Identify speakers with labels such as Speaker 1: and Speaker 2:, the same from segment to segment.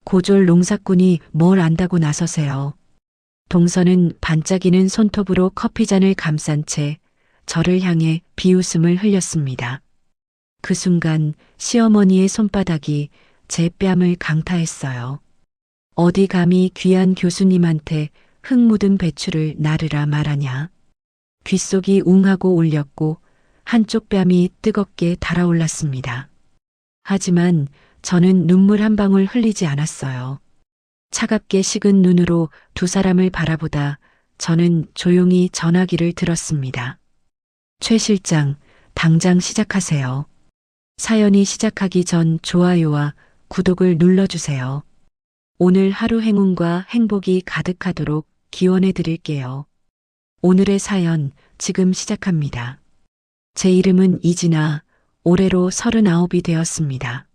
Speaker 1: 고졸 농사꾼이 뭘 안다고 나서세요. 동서는 반짝이는 손톱으로 커피잔을 감싼 채 저를 향해 비웃음을 흘렸습니다. 그 순간 시어머니의 손바닥이 제 뺨을 강타했어요. 어디 감히 귀한 교수님한테 흙 묻은 배추를 나르라 말하냐. 귓속이 웅하고 울렸고 한쪽 뺨이 뜨겁게 달아올랐습니다. 하지만 저는 눈물 한 방울 흘리지 않았어요. 차갑게 식은 눈으로 두 사람을 바라보다 저는 조용히 전화기를 들었습니다. 최 실장, 당장 시작하세요. 사연이 시작하기 전 좋아요와 구독을 눌러주세요. 오늘 하루 행운과 행복이 가득하도록 기원해 드릴게요. 오늘의 사연 지금 시작합니다. 제 이름은 이진아, 올해로 39이 되었습니다.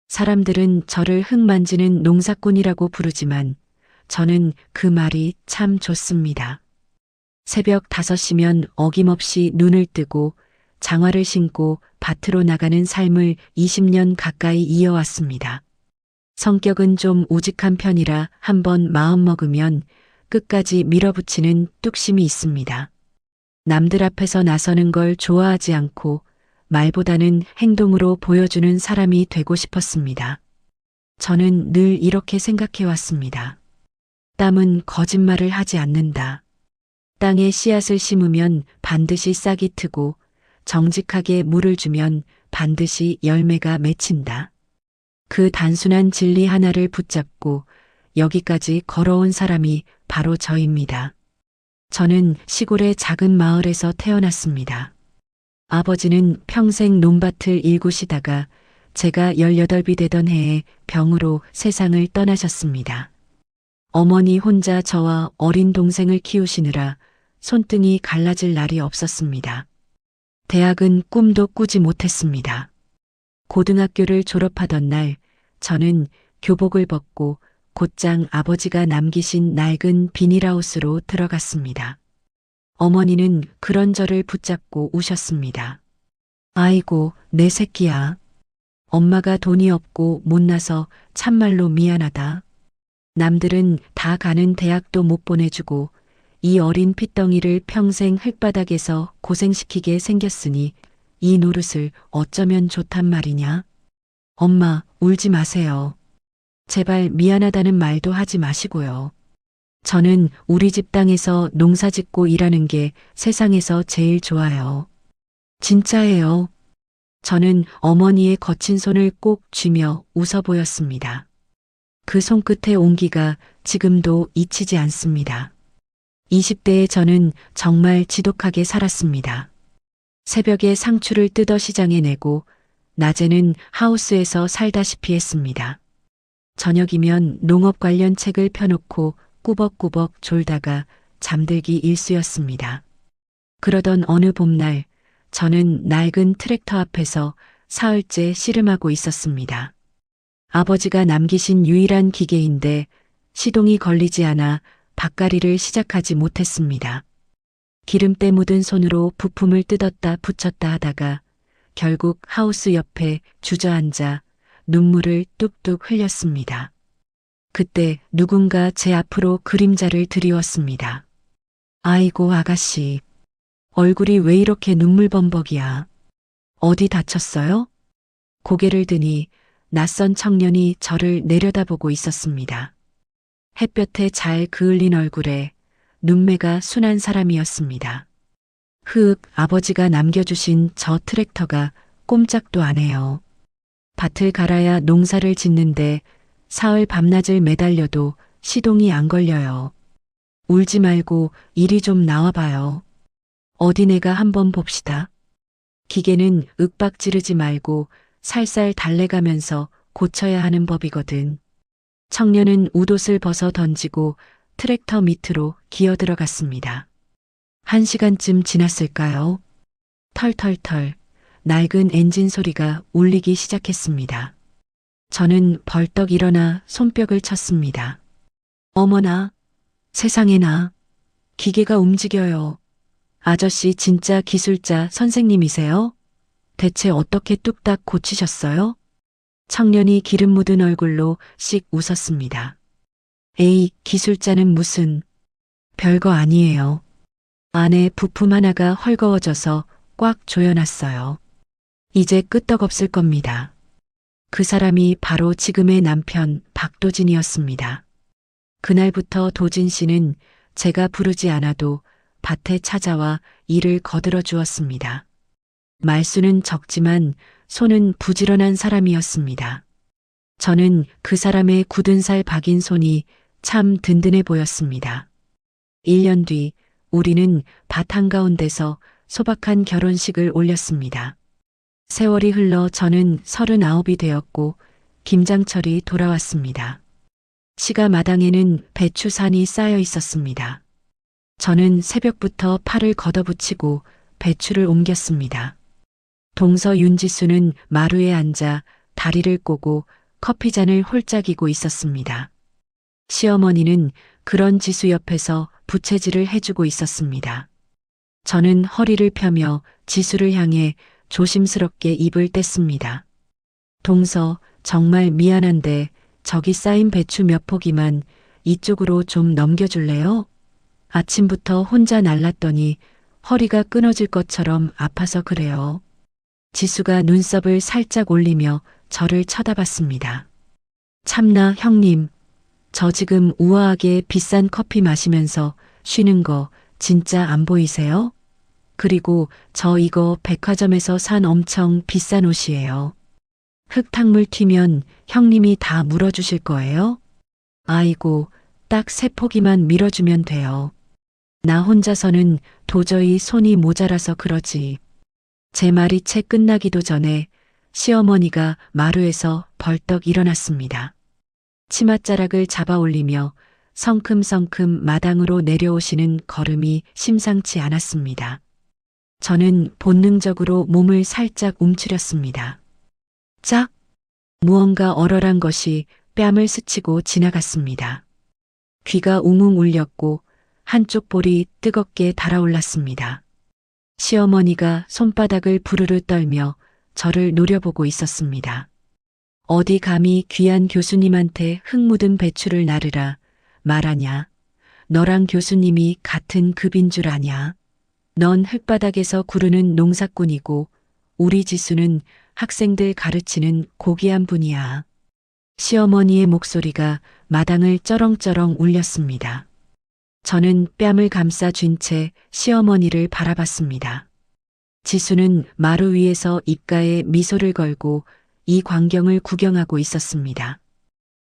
Speaker 1: 사람들은 저를 흙 만지는 농사꾼이라고 부르지만 저는 그 말이 참 좋습니다. 새벽 5시면 어김없이 눈을 뜨고 장화를 신고 밭으로 나가는 삶을 20년 가까이 이어왔습니다. 성격은 좀 우직한 편이라 한번 마음먹으면 끝까지 밀어붙이는 뚝심이 있습니다. 남들 앞에서 나서는 걸 좋아하지 않고 말보다는 행동으로 보여주는 사람이 되고 싶었습니다. 저는 늘 이렇게 생각해왔습니다. 땀은 거짓말을 하지 않는다. 땅에 씨앗을 심으면 반드시 싹이 트고 정직하게 물을 주면 반드시 열매가 맺힌다. 그 단순한 진리 하나를 붙잡고 여기까지 걸어온 사람이 바로 저입니다. 저는 시골의 작은 마을에서 태어났습니다. 아버지는 평생 논밭을 일구시다가 제가 18이 되던 해에 병으로 세상을 떠나셨습니다. 어머니 혼자 저와 어린 동생을 키우시느라 손등이 갈라질 날이 없었습니다. 대학은 꿈도 꾸지 못했습니다. 고등학교를 졸업하던 날 저는 교복을 벗고 곧장 아버지가 남기신 낡은 비닐하우스로 들어갔습니다. 어머니는 그런 저를 붙잡고 우셨습니다. 아이고, 내 새끼야. 엄마가 돈이 없고 못나서 참말로 미안하다. 남들은 다 가는 대학도 못 보내주고 이 어린 핏덩이를 평생 흙바닥에서 고생시키게 생겼으니 이 노릇을 어쩌면 좋단 말이냐. 엄마, 울지 마세요. 제발 미안하다는 말도 하지 마시고요. 저는 우리 집 땅에서 농사 짓고 일하는 게 세상에서 제일 좋아요. 진짜예요. 저는 어머니의 거친 손을 꼭 쥐며 웃어 보였습니다. 그 손끝의 온기가 지금도 잊히지 않습니다. 20대의 저는 정말 지독하게 살았습니다. 새벽에 상추를 뜯어 시장에 내고 낮에는 하우스에서 살다시피 했습니다. 저녁이면 농업 관련 책을 펴놓고 꾸벅꾸벅 졸다가 잠들기 일쑤였습니다. 그러던 어느 봄날 저는 낡은 트랙터 앞에서 사흘째 씨름하고 있었습니다. 아버지가 남기신 유일한 기계인데 시동이 걸리지 않아 밭갈이를 시작하지 못했습니다. 기름때 묻은 손으로 부품을 뜯었다 붙였다 하다가 결국 하우스 옆에 주저앉아 눈물을 뚝뚝 흘렸습니다. 그때 누군가 제 앞으로 그림자를 드리웠습니다. 아이고 아가씨, 얼굴이 왜 이렇게 눈물범벅이야. 어디 다쳤어요? 고개를 드니 낯선 청년이 저를 내려다보고 있었습니다. 햇볕에 잘 그을린 얼굴에 눈매가 순한 사람이었습니다. 아버지가 남겨주신 저 트랙터가 꼼짝도 안 해요. 밭을 갈아야 농사를 짓는데 사흘 밤낮을 매달려도 시동이 안 걸려요. 울지 말고 이리 좀 나와봐요. 어디 내가 한번 봅시다. 기계는 윽박 지르지 말고 살살 달래가면서 고쳐야 하는 법이거든. 청년은 웃옷을 벗어 던지고 트랙터 밑으로 기어 들어갔습니다. 1시간쯤 지났을까요? 털털털 낡은 엔진 소리가 울리기 시작했습니다. 저는 벌떡 일어나 손뼉을 쳤습니다. 어머나, 세상에나, 기계가 움직여요. 아저씨 진짜 기술자 선생님이세요? 대체 어떻게 뚝딱 고치셨어요? 청년이 기름 묻은 얼굴로 씩 웃었습니다. 에이, 기술자는 무슨. 별거 아니에요. 안에 부품 하나가 헐거워져서 꽉 조여놨어요. 이제 끄떡없을 겁니다. 그 사람이 바로 지금의 남편 박도진이었습니다. 그날부터 도진 씨는 제가 부르지 않아도 밭에 찾아와 일을 거들어 주었습니다. 말수는 적지만 손은 부지런한 사람이었습니다. 저는 그 사람의 굳은 살 박인 손이 참 든든해 보였습니다. 1년 뒤 우리는 밭 한가운데서 소박한 결혼식을 올렸습니다. 세월이 흘러 저는 39이 되었고 김장철이 돌아왔습니다. 시가 마당에는 배추산이 쌓여 있었습니다. 저는 새벽부터 팔을 걷어붙이고 배추를 옮겼습니다. 동서 윤지수는 마루에 앉아 다리를 꼬고 커피잔을 홀짝이고 있었습니다. 시어머니는 그런 지수 옆에서 부채질을 해주고 있었습니다. 저는 허리를 펴며 지수를 향해 조심스럽게 입을 뗐습니다. 동서, 정말 미안한데 저기 쌓인 배추 몇 포기만 이쪽으로 좀 넘겨줄래요? 아침부터 혼자 날랐더니 허리가 끊어질 것처럼 아파서 그래요. 지수가 눈썹을 살짝 올리며 저를 쳐다봤습니다. 참나, 형님. 저 지금 우아하게 비싼 커피 마시면서 쉬는 거 진짜 안 보이세요? 그리고 저 이거 백화점에서 산 엄청 비싼 옷이에요. 흙탕물 튀면 형님이 다 물어주실 거예요? 아이고, 딱 3포기만 밀어주면 돼요. 나 혼자서는 도저히 손이 모자라서 그러지. 제 말이 채 끝나기도 전에 시어머니가 마루에서 벌떡 일어났습니다. 치맛자락을 잡아 올리며 성큼성큼 마당으로 내려오시는 걸음이 심상치 않았습니다. 저는 본능적으로 몸을 살짝 움츠렸습니다. 짝! 무언가 얼얼한 것이 뺨을 스치고 지나갔습니다. 귀가 웅웅 울렸고 한쪽 볼이 뜨겁게 달아올랐습니다. 시어머니가 손바닥을 부르르 떨며 저를 노려보고 있었습니다. 어디 감히 귀한 교수님한테 흙 묻은 배추를 나르라 말하냐. 너랑 교수님이 같은 급인 줄 아냐. 넌 흙바닥에서 구르는 농사꾼이고 우리 지수는 학생들 가르치는 고귀한 분이야. 시어머니의 목소리가 마당을 쩌렁쩌렁 울렸습니다. 저는 뺨을 감싸 쥔 채 시어머니를 바라봤습니다. 지수는 마루 위에서 입가에 미소를 걸고 이 광경을 구경하고 있었습니다.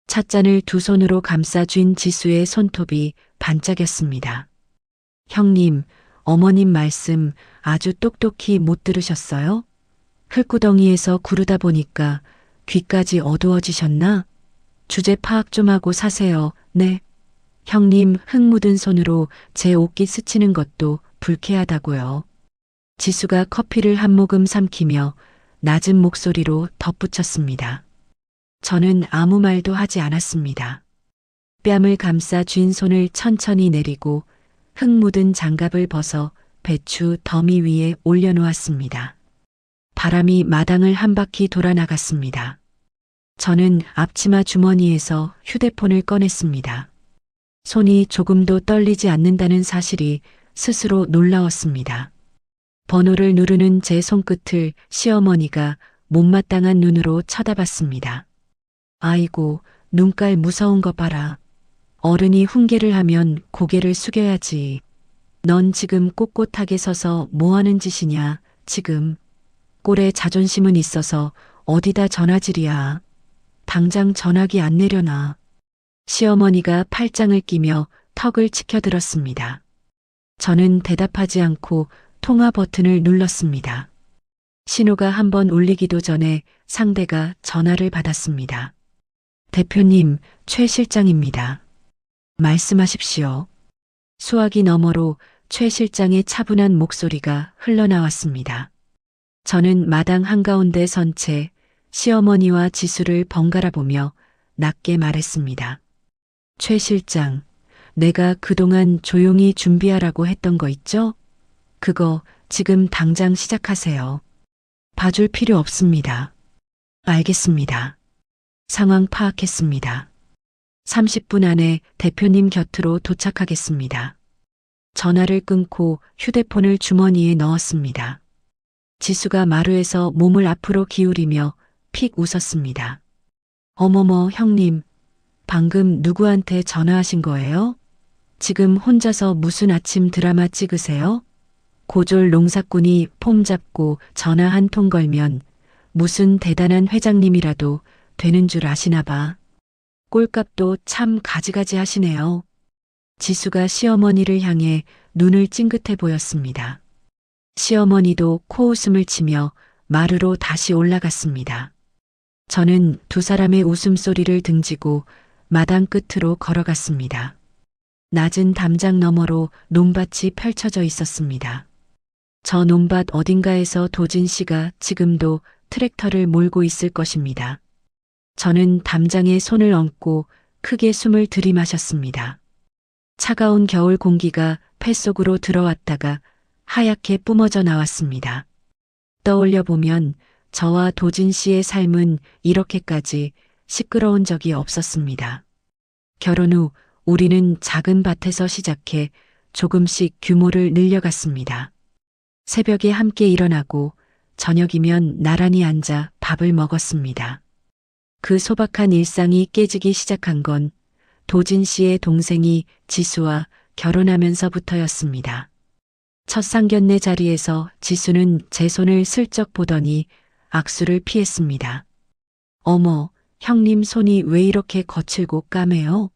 Speaker 1: 찻잔을 두 손으로 감싸 쥔 지수의 손톱이 반짝였습니다. 형님, 어머님 말씀 아주 똑똑히 못 들으셨어요? 흙구덩이에서 구르다 보니까 귀까지 어두워지셨나? 주제 파악 좀 하고 사세요. 네. 형님, 흙 묻은 손으로 제 옷깃 스치는 것도 불쾌하다고요. 지수가 커피를 한 모금 삼키며 낮은 목소리로 덧붙였습니다. 저는 아무 말도 하지 않았습니다. 뺨을 감싸 쥔 손을 천천히 내리고 흙 묻은 장갑을 벗어 배추 더미 위에 올려놓았습니다. 바람이 마당을 한 바퀴 돌아 나갔습니다. 저는 앞치마 주머니에서 휴대폰을 꺼냈습니다. 손이 조금도 떨리지 않는다는 사실이 스스로 놀라웠습니다. 번호를 누르는 제 손끝을 시어머니가 못마땅한 눈으로 쳐다봤습니다. 아이고, 눈깔 무서운 거 봐라. 어른이 훈계를 하면 고개를 숙여야지. 넌 지금 꼿꼿하게 서서 뭐 하는 짓이냐, 지금. 꼴에 자존심은 있어서 어디다 전화질이야. 당장 전화기 안 내려놔. 시어머니가 팔짱을 끼며 턱을 치켜들었습니다. 저는 대답하지 않고 통화 버튼을 눌렀습니다. 신호가 한번 울리기도 전에 상대가 전화를 받았습니다. 대표님, 최 실장입니다. 말씀하십시오. 수화기 너머로 최 실장의 차분한 목소리가 흘러나왔습니다. 저는 마당 한가운데 선 채 시어머니와 지수를 번갈아 보며 낮게 말했습니다. 최 실장, 내가 그동안 조용히 준비하라고 했던 거 있죠? 그거 지금 당장 시작하세요. 봐줄 필요 없습니다. 알겠습니다. 상황 파악했습니다. 30분 안에 대표님 곁으로 도착하겠습니다. 전화를 끊고 휴대폰을 주머니에 넣었습니다. 지수가 마루에서 몸을 앞으로 기울이며 픽 웃었습니다. 어머머, 형님, 방금 누구한테 전화하신 거예요? 지금 혼자서 무슨 아침 드라마 찍으세요? 고졸 농사꾼이 폼 잡고 전화 한 통 걸면 무슨 대단한 회장님이라도 되는 줄 아시나 봐. 꼴값도 참 가지가지 하시네요. 지수가 시어머니를 향해 눈을 찡긋해 보였습니다. 시어머니도 코웃음을 치며 마루로 다시 올라갔습니다. 저는 두 사람의 웃음소리를 등지고 마당 끝으로 걸어갔습니다. 낮은 담장 너머로 논밭이 펼쳐져 있었습니다. 저 논밭 어딘가에서 도진 씨가 지금도 트랙터를 몰고 있을 것입니다. 저는 담장에 손을 얹고 크게 숨을 들이마셨습니다. 차가운 겨울 공기가 폐속으로 들어왔다가 하얗게 뿜어져 나왔습니다. 떠올려 보면 저와 도진 씨의 삶은 이렇게까지 시끄러운 적이 없었습니다. 결혼 후 우리는 작은 밭에서 시작해 조금씩 규모를 늘려갔습니다. 새벽에 함께 일어나고 저녁이면 나란히 앉아 밥을 먹었습니다. 그 소박한 일상이 깨지기 시작한 건 도진 씨의 동생이 지수와 결혼하면서부터였습니다. 첫 상견례 자리에서 지수는 제 손을 슬쩍 보더니 악수를 피했습니다. 어머, 형님 손이 왜 이렇게 거칠고 까매요?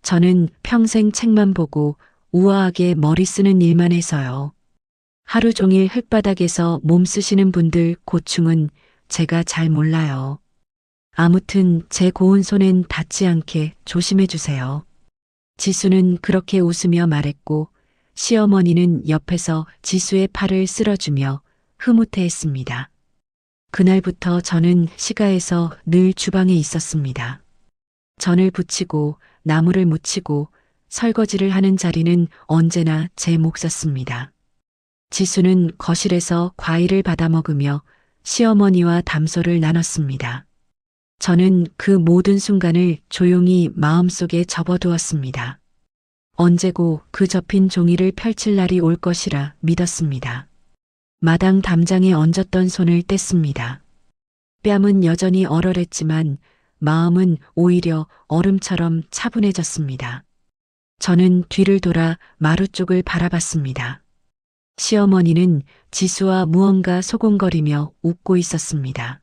Speaker 1: 저는 평생 책만 보고 우아하게 머리 쓰는 일만 해서요. 하루 종일 흙바닥에서 몸 쓰시는 분들 고충은 제가 잘 몰라요. 아무튼 제 고운 손엔 닿지 않게 조심해 주세요. 지수는 그렇게 웃으며 말했고 시어머니는 옆에서 지수의 팔을 쓸어주며 흐뭇해했습니다. 그날부터 저는 시가에서 늘 주방에 있었습니다. 전을 부치고 나무를 묻히고 설거지를 하는 자리는 언제나 제 몫이었습니다. 지수는 거실에서 과일을 받아 먹으며 시어머니와 담소를 나눴습니다. 저는 그 모든 순간을 조용히 마음속에 접어두었습니다. 언제고 그 접힌 종이를 펼칠 날이 올 것이라 믿었습니다. 마당 담장에 얹었던 손을 뗐습니다. 뺨은 여전히 얼얼했지만 마음은 오히려 얼음처럼 차분해졌습니다. 저는 뒤를 돌아 마루 쪽을 바라봤습니다. 시어머니는 지수와 무언가 소곤거리며 웃고 있었습니다.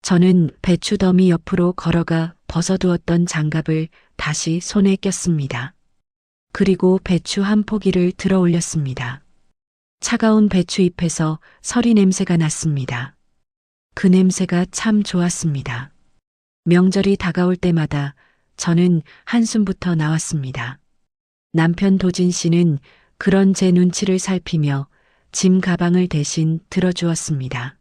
Speaker 1: 저는 배추 더미 옆으로 걸어가 벗어두었던 장갑을 다시 손에 꼈습니다. 그리고 배추 한 포기를 들어 올렸습니다. 차가운 배추 잎에서 서리 냄새가 났습니다. 그 냄새가 참 좋았습니다. 명절이 다가올 때마다 저는 한숨부터 나왔습니다. 남편 도진 씨는 그런 제 눈치를 살피며 짐 가방을 대신 들어주었습니다.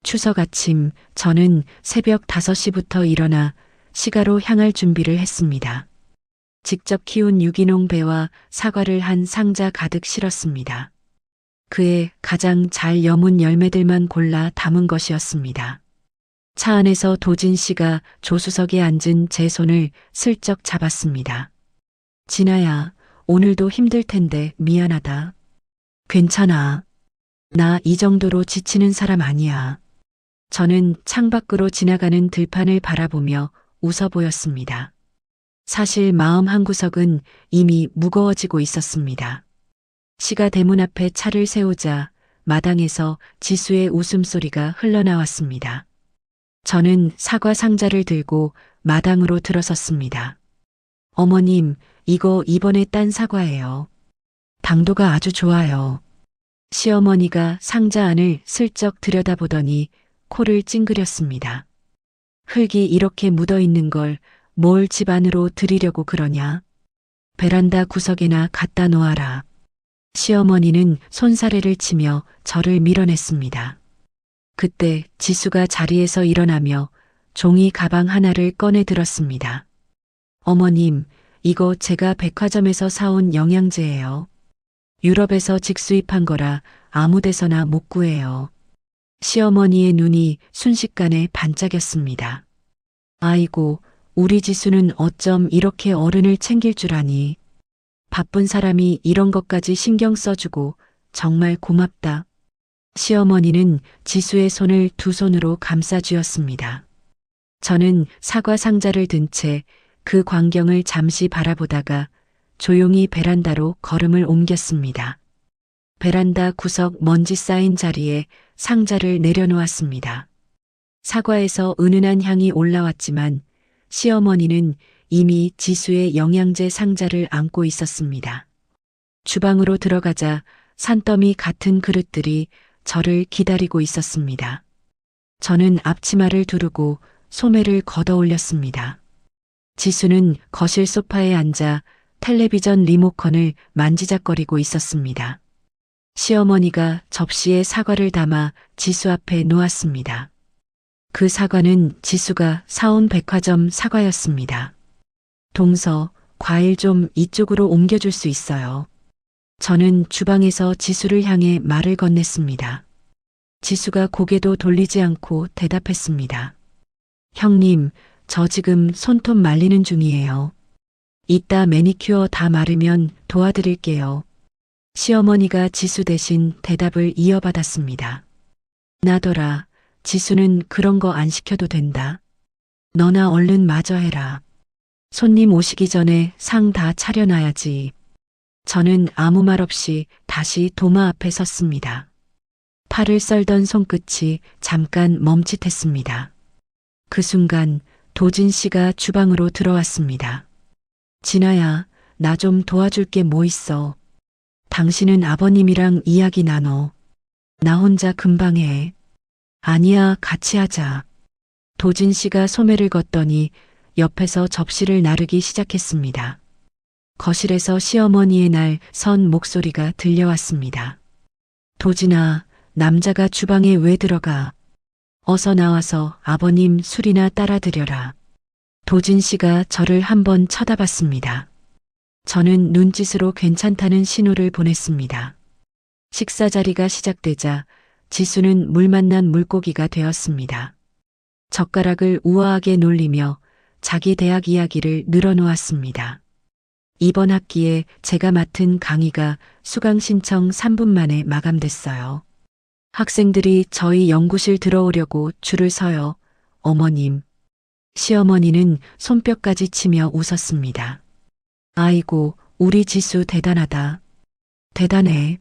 Speaker 1: 추석 아침 저는 새벽 5시부터 일어나 시가로 향할 준비를 했습니다. 직접 키운 유기농 배와 사과를 한 상자 가득 실었습니다. 그에 가장 잘 여문 열매들만 골라 담은 것이었습니다. 차 안에서 도진 씨가 조수석에 앉은 제 손을 슬쩍 잡았습니다. 진아야, 오늘도 힘들 텐데 미안하다. 괜찮아. 나 이 정도로 지치는 사람 아니야. 저는 창밖으로 지나가는 들판을 바라보며 웃어 보였습니다. 사실 마음 한구석은 이미 무거워지고 있었습니다. 시가 대문 앞에 차를 세우자 마당에서 지수의 웃음소리가 흘러나왔습니다. 저는 사과 상자를 들고 마당으로 들어섰습니다. 어머님, 이거 이번에 딴 사과예요. 당도가 아주 좋아요. 시어머니가 상자 안을 슬쩍 들여다보더니 코를 찡그렸습니다. 흙이 이렇게 묻어 있는 걸 뭘 집 안으로 들이려고 그러냐? 베란다 구석에나 갖다 놓아라. 시어머니는 손사래를 치며 저를 밀어냈습니다. 그때 지수가 자리에서 일어나며 종이 가방 하나를 꺼내 들었습니다. 어머님, 이거 제가 백화점에서 사온 영양제예요. 유럽에서 직수입한 거라 아무 데서나 못 구해요. 시어머니의 눈이 순식간에 반짝였습니다. 아이고, 우리 지수는 어쩜 이렇게 어른을 챙길 줄 아니. 바쁜 사람이 이런 것까지 신경 써주고 정말 고맙다. 시어머니는 지수의 손을 두 손으로 감싸 주었습니다. 저는 사과 상자를 든 채 그 광경을 잠시 바라보다가 조용히 베란다로 걸음을 옮겼습니다. 베란다 구석 먼지 쌓인 자리에 상자를 내려놓았습니다. 사과에서 은은한 향이 올라왔지만 시어머니는 이미 지수의 영양제 상자를 안고 있었습니다. 주방으로 들어가자 산더미 같은 그릇들이 저를 기다리고 있었습니다. 저는 앞치마를 두르고 소매를 걷어 올렸습니다. 지수는 거실 소파에 앉아 텔레비전 리모컨을 만지작거리고 있었습니다. 시어머니가 접시에 사과를 담아 지수 앞에 놓았습니다. 그 사과는 지수가 사온 백화점 사과였습니다. 동서, 과일 좀 이쪽으로 옮겨줄 수 있어요. 저는 주방에서 지수를 향해 말을 건넸습니다. 지수가 고개도 돌리지 않고 대답했습니다. 형님, 저 지금 손톱 말리는 중이에요. 이따 매니큐어 다 마르면 도와드릴게요. 시어머니가 지수 대신 대답을 이어받았습니다. 나더라, 지수는 그런 거 안 시켜도 된다. 너나 얼른 마저 해라. 손님 오시기 전에 상 다 차려놔야지. 저는 아무 말 없이 다시 도마 앞에 섰습니다. 팔을 썰던 손끝이 잠깐 멈칫했습니다. 그 순간 도진 씨가 주방으로 들어왔습니다. 진아야, 나 좀 도와줄 게 뭐 있어. 당신은 아버님이랑 이야기 나눠. 나 혼자 금방 해. 아니야, 같이 하자. 도진 씨가 소매를 걷더니 옆에서 접시를 나르기 시작했습니다. 거실에서 시어머니의 날 선 목소리가 들려왔습니다. 도진아, 남자가 주방에 왜 들어가? 어서 나와서 아버님 술이나 따라 드려라. 도진 씨가 저를 한번 쳐다봤습니다. 저는 눈짓으로 괜찮다는 신호를 보냈습니다. 식사 자리가 시작되자 지수는 물 만난 물고기가 되었습니다. 젓가락을 우아하게 놀리며 자기 대학 이야기를 늘어놓았습니다. 이번 학기에 제가 맡은 강의가 수강 신청 3분 만에 마감됐어요. 학생들이 저희 연구실 들어오려고 줄을 서요. 어머님. 시어머니는 손뼉까지 치며 웃었습니다. 아이고, 우리 지수 대단하다. 대단해.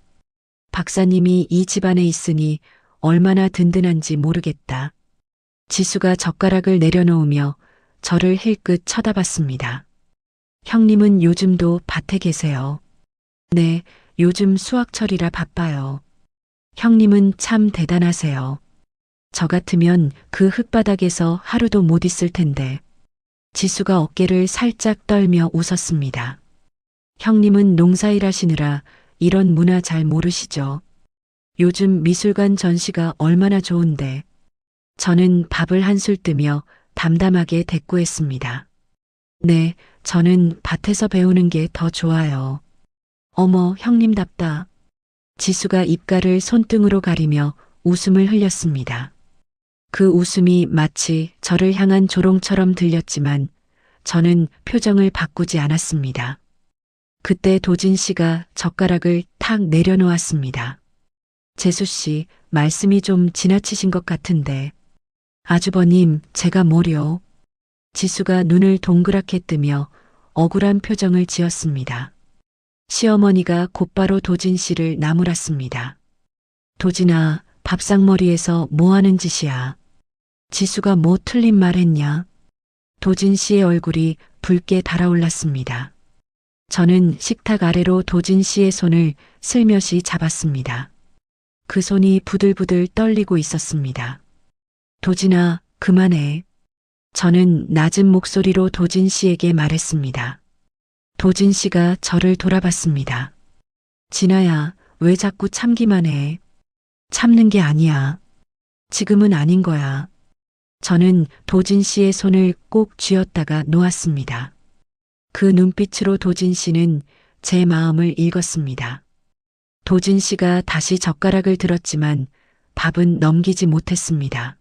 Speaker 1: 박사님이 이 집안에 있으니 얼마나 든든한지 모르겠다. 지수가 젓가락을 내려놓으며 저를 힐끗 쳐다봤습니다. 형님은 요즘도 밭에 계세요. 네, 요즘 수확철이라 바빠요. 형님은 참 대단하세요. 저 같으면 그 흙바닥에서 하루도 못 있을 텐데. 지수가 어깨를 살짝 떨며 웃었습니다. 형님은 농사일 하시느라 이런 문화 잘 모르시죠? 요즘 미술관 전시가 얼마나 좋은데. 저는 밥을 한술 뜨며 담담하게 대꾸했습니다. 네, 저는 밭에서 배우는 게 더 좋아요. 어머, 형님답다. 지수가 입가를 손등으로 가리며 웃음을 흘렸습니다. 그 웃음이 마치 저를 향한 조롱처럼 들렸지만 저는 표정을 바꾸지 않았습니다. 그때 도진 씨가 젓가락을 탁 내려놓았습니다. 재수 씨, 말씀이 좀 지나치신 것 같은데. 아주버님, 제가 뭐려? 지수가 눈을 동그랗게 뜨며 억울한 표정을 지었습니다. 시어머니가 곧바로 도진 씨를 나무랐습니다. 도진아, 밥상머리에서 뭐 하는 짓이야? 지수가 뭐 틀린 말 했냐? 도진 씨의 얼굴이 붉게 달아올랐습니다. 저는 식탁 아래로 도진 씨의 손을 슬며시 잡았습니다. 그 손이 부들부들 떨리고 있었습니다. 도진아, 그만해. 저는 낮은 목소리로 도진 씨에게 말했습니다. 도진 씨가 저를 돌아봤습니다. 진아야, 왜 자꾸 참기만 해? 참는 게 아니야. 지금은 아닌 거야. 저는 도진 씨의 손을 꼭 쥐었다가 놓았습니다. 그 눈빛으로 도진 씨는 제 마음을 읽었습니다. 도진 씨가 다시 젓가락을 들었지만 밥은 넘기지 못했습니다.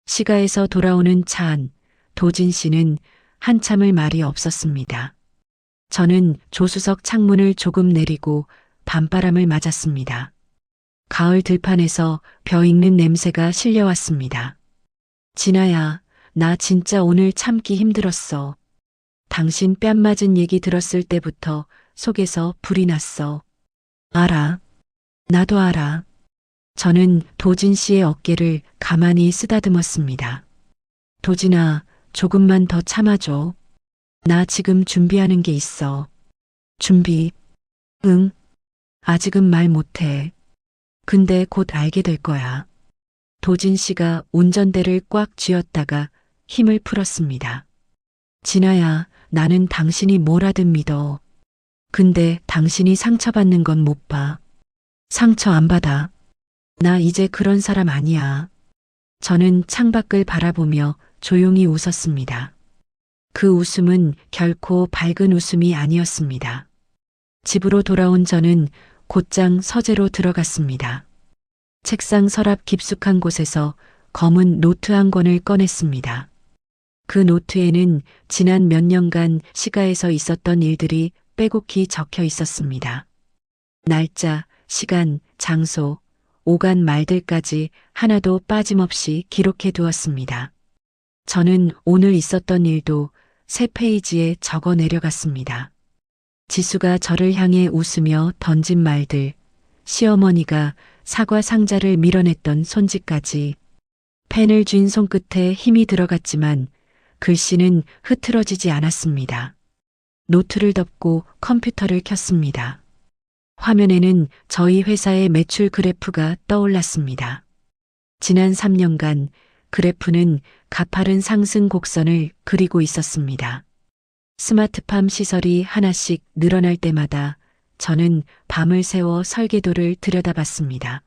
Speaker 1: 시가에서 돌아오는 차 안, 도진 씨는 한참을 말이 없었습니다. 저는 조수석 창문을 조금 내리고 밤바람을 맞았습니다. 가을 들판에서 벼 익는 냄새가 실려왔습니다. 진아야, 나 진짜 오늘 참기 힘들었어. 당신 뺨 맞은 얘기 들었을 때부터 속에서 불이 났어. 알아. 나도 알아. 저는 도진 씨의 어깨를 가만히 쓰다듬었습니다. 도진아, 조금만 더 참아줘. 나 지금 준비하는 게 있어. 준비? 응. 아직은 말 못해. 근데 곧 알게 될 거야. 도진 씨가 운전대를 꽉 쥐었다가 힘을 풀었습니다. 진아야, 나는 당신이 뭐라든 믿어. 근데 당신이 상처받는 건 못 봐. 상처 안 받아. 나 이제 그런 사람 아니야. 저는 창밖을 바라보며 조용히 웃었습니다. 그 웃음은 결코 밝은 웃음이 아니었습니다. 집으로 돌아온 저는 곧장 서재로 들어갔습니다. 책상 서랍 깊숙한 곳에서 검은 노트 한 권을 꺼냈습니다. 그 노트에는 지난 몇 년간 시가에서 있었던 일들이 빼곡히 적혀 있었습니다. 날짜, 시간, 장소, 오간 말들까지 하나도 빠짐없이 기록해 두었습니다. 저는 오늘 있었던 일도 3페이지에 적어 내려갔습니다. 지수가 저를 향해 웃으며 던진 말들, 시어머니가 사과 상자를 밀어냈던 손짓까지, 펜을 쥔 손끝에 힘이 들어갔지만 글씨는 흐트러지지 않았습니다. 노트를 덮고 컴퓨터를 켰습니다. 화면에는 저희 회사의 매출 그래프가 떠올랐습니다. 지난 3년간 그래프는 가파른 상승 곡선을 그리고 있었습니다. 스마트팜 시설이 하나씩 늘어날 때마다 저는 밤을 새워 설계도를 들여다봤습니다.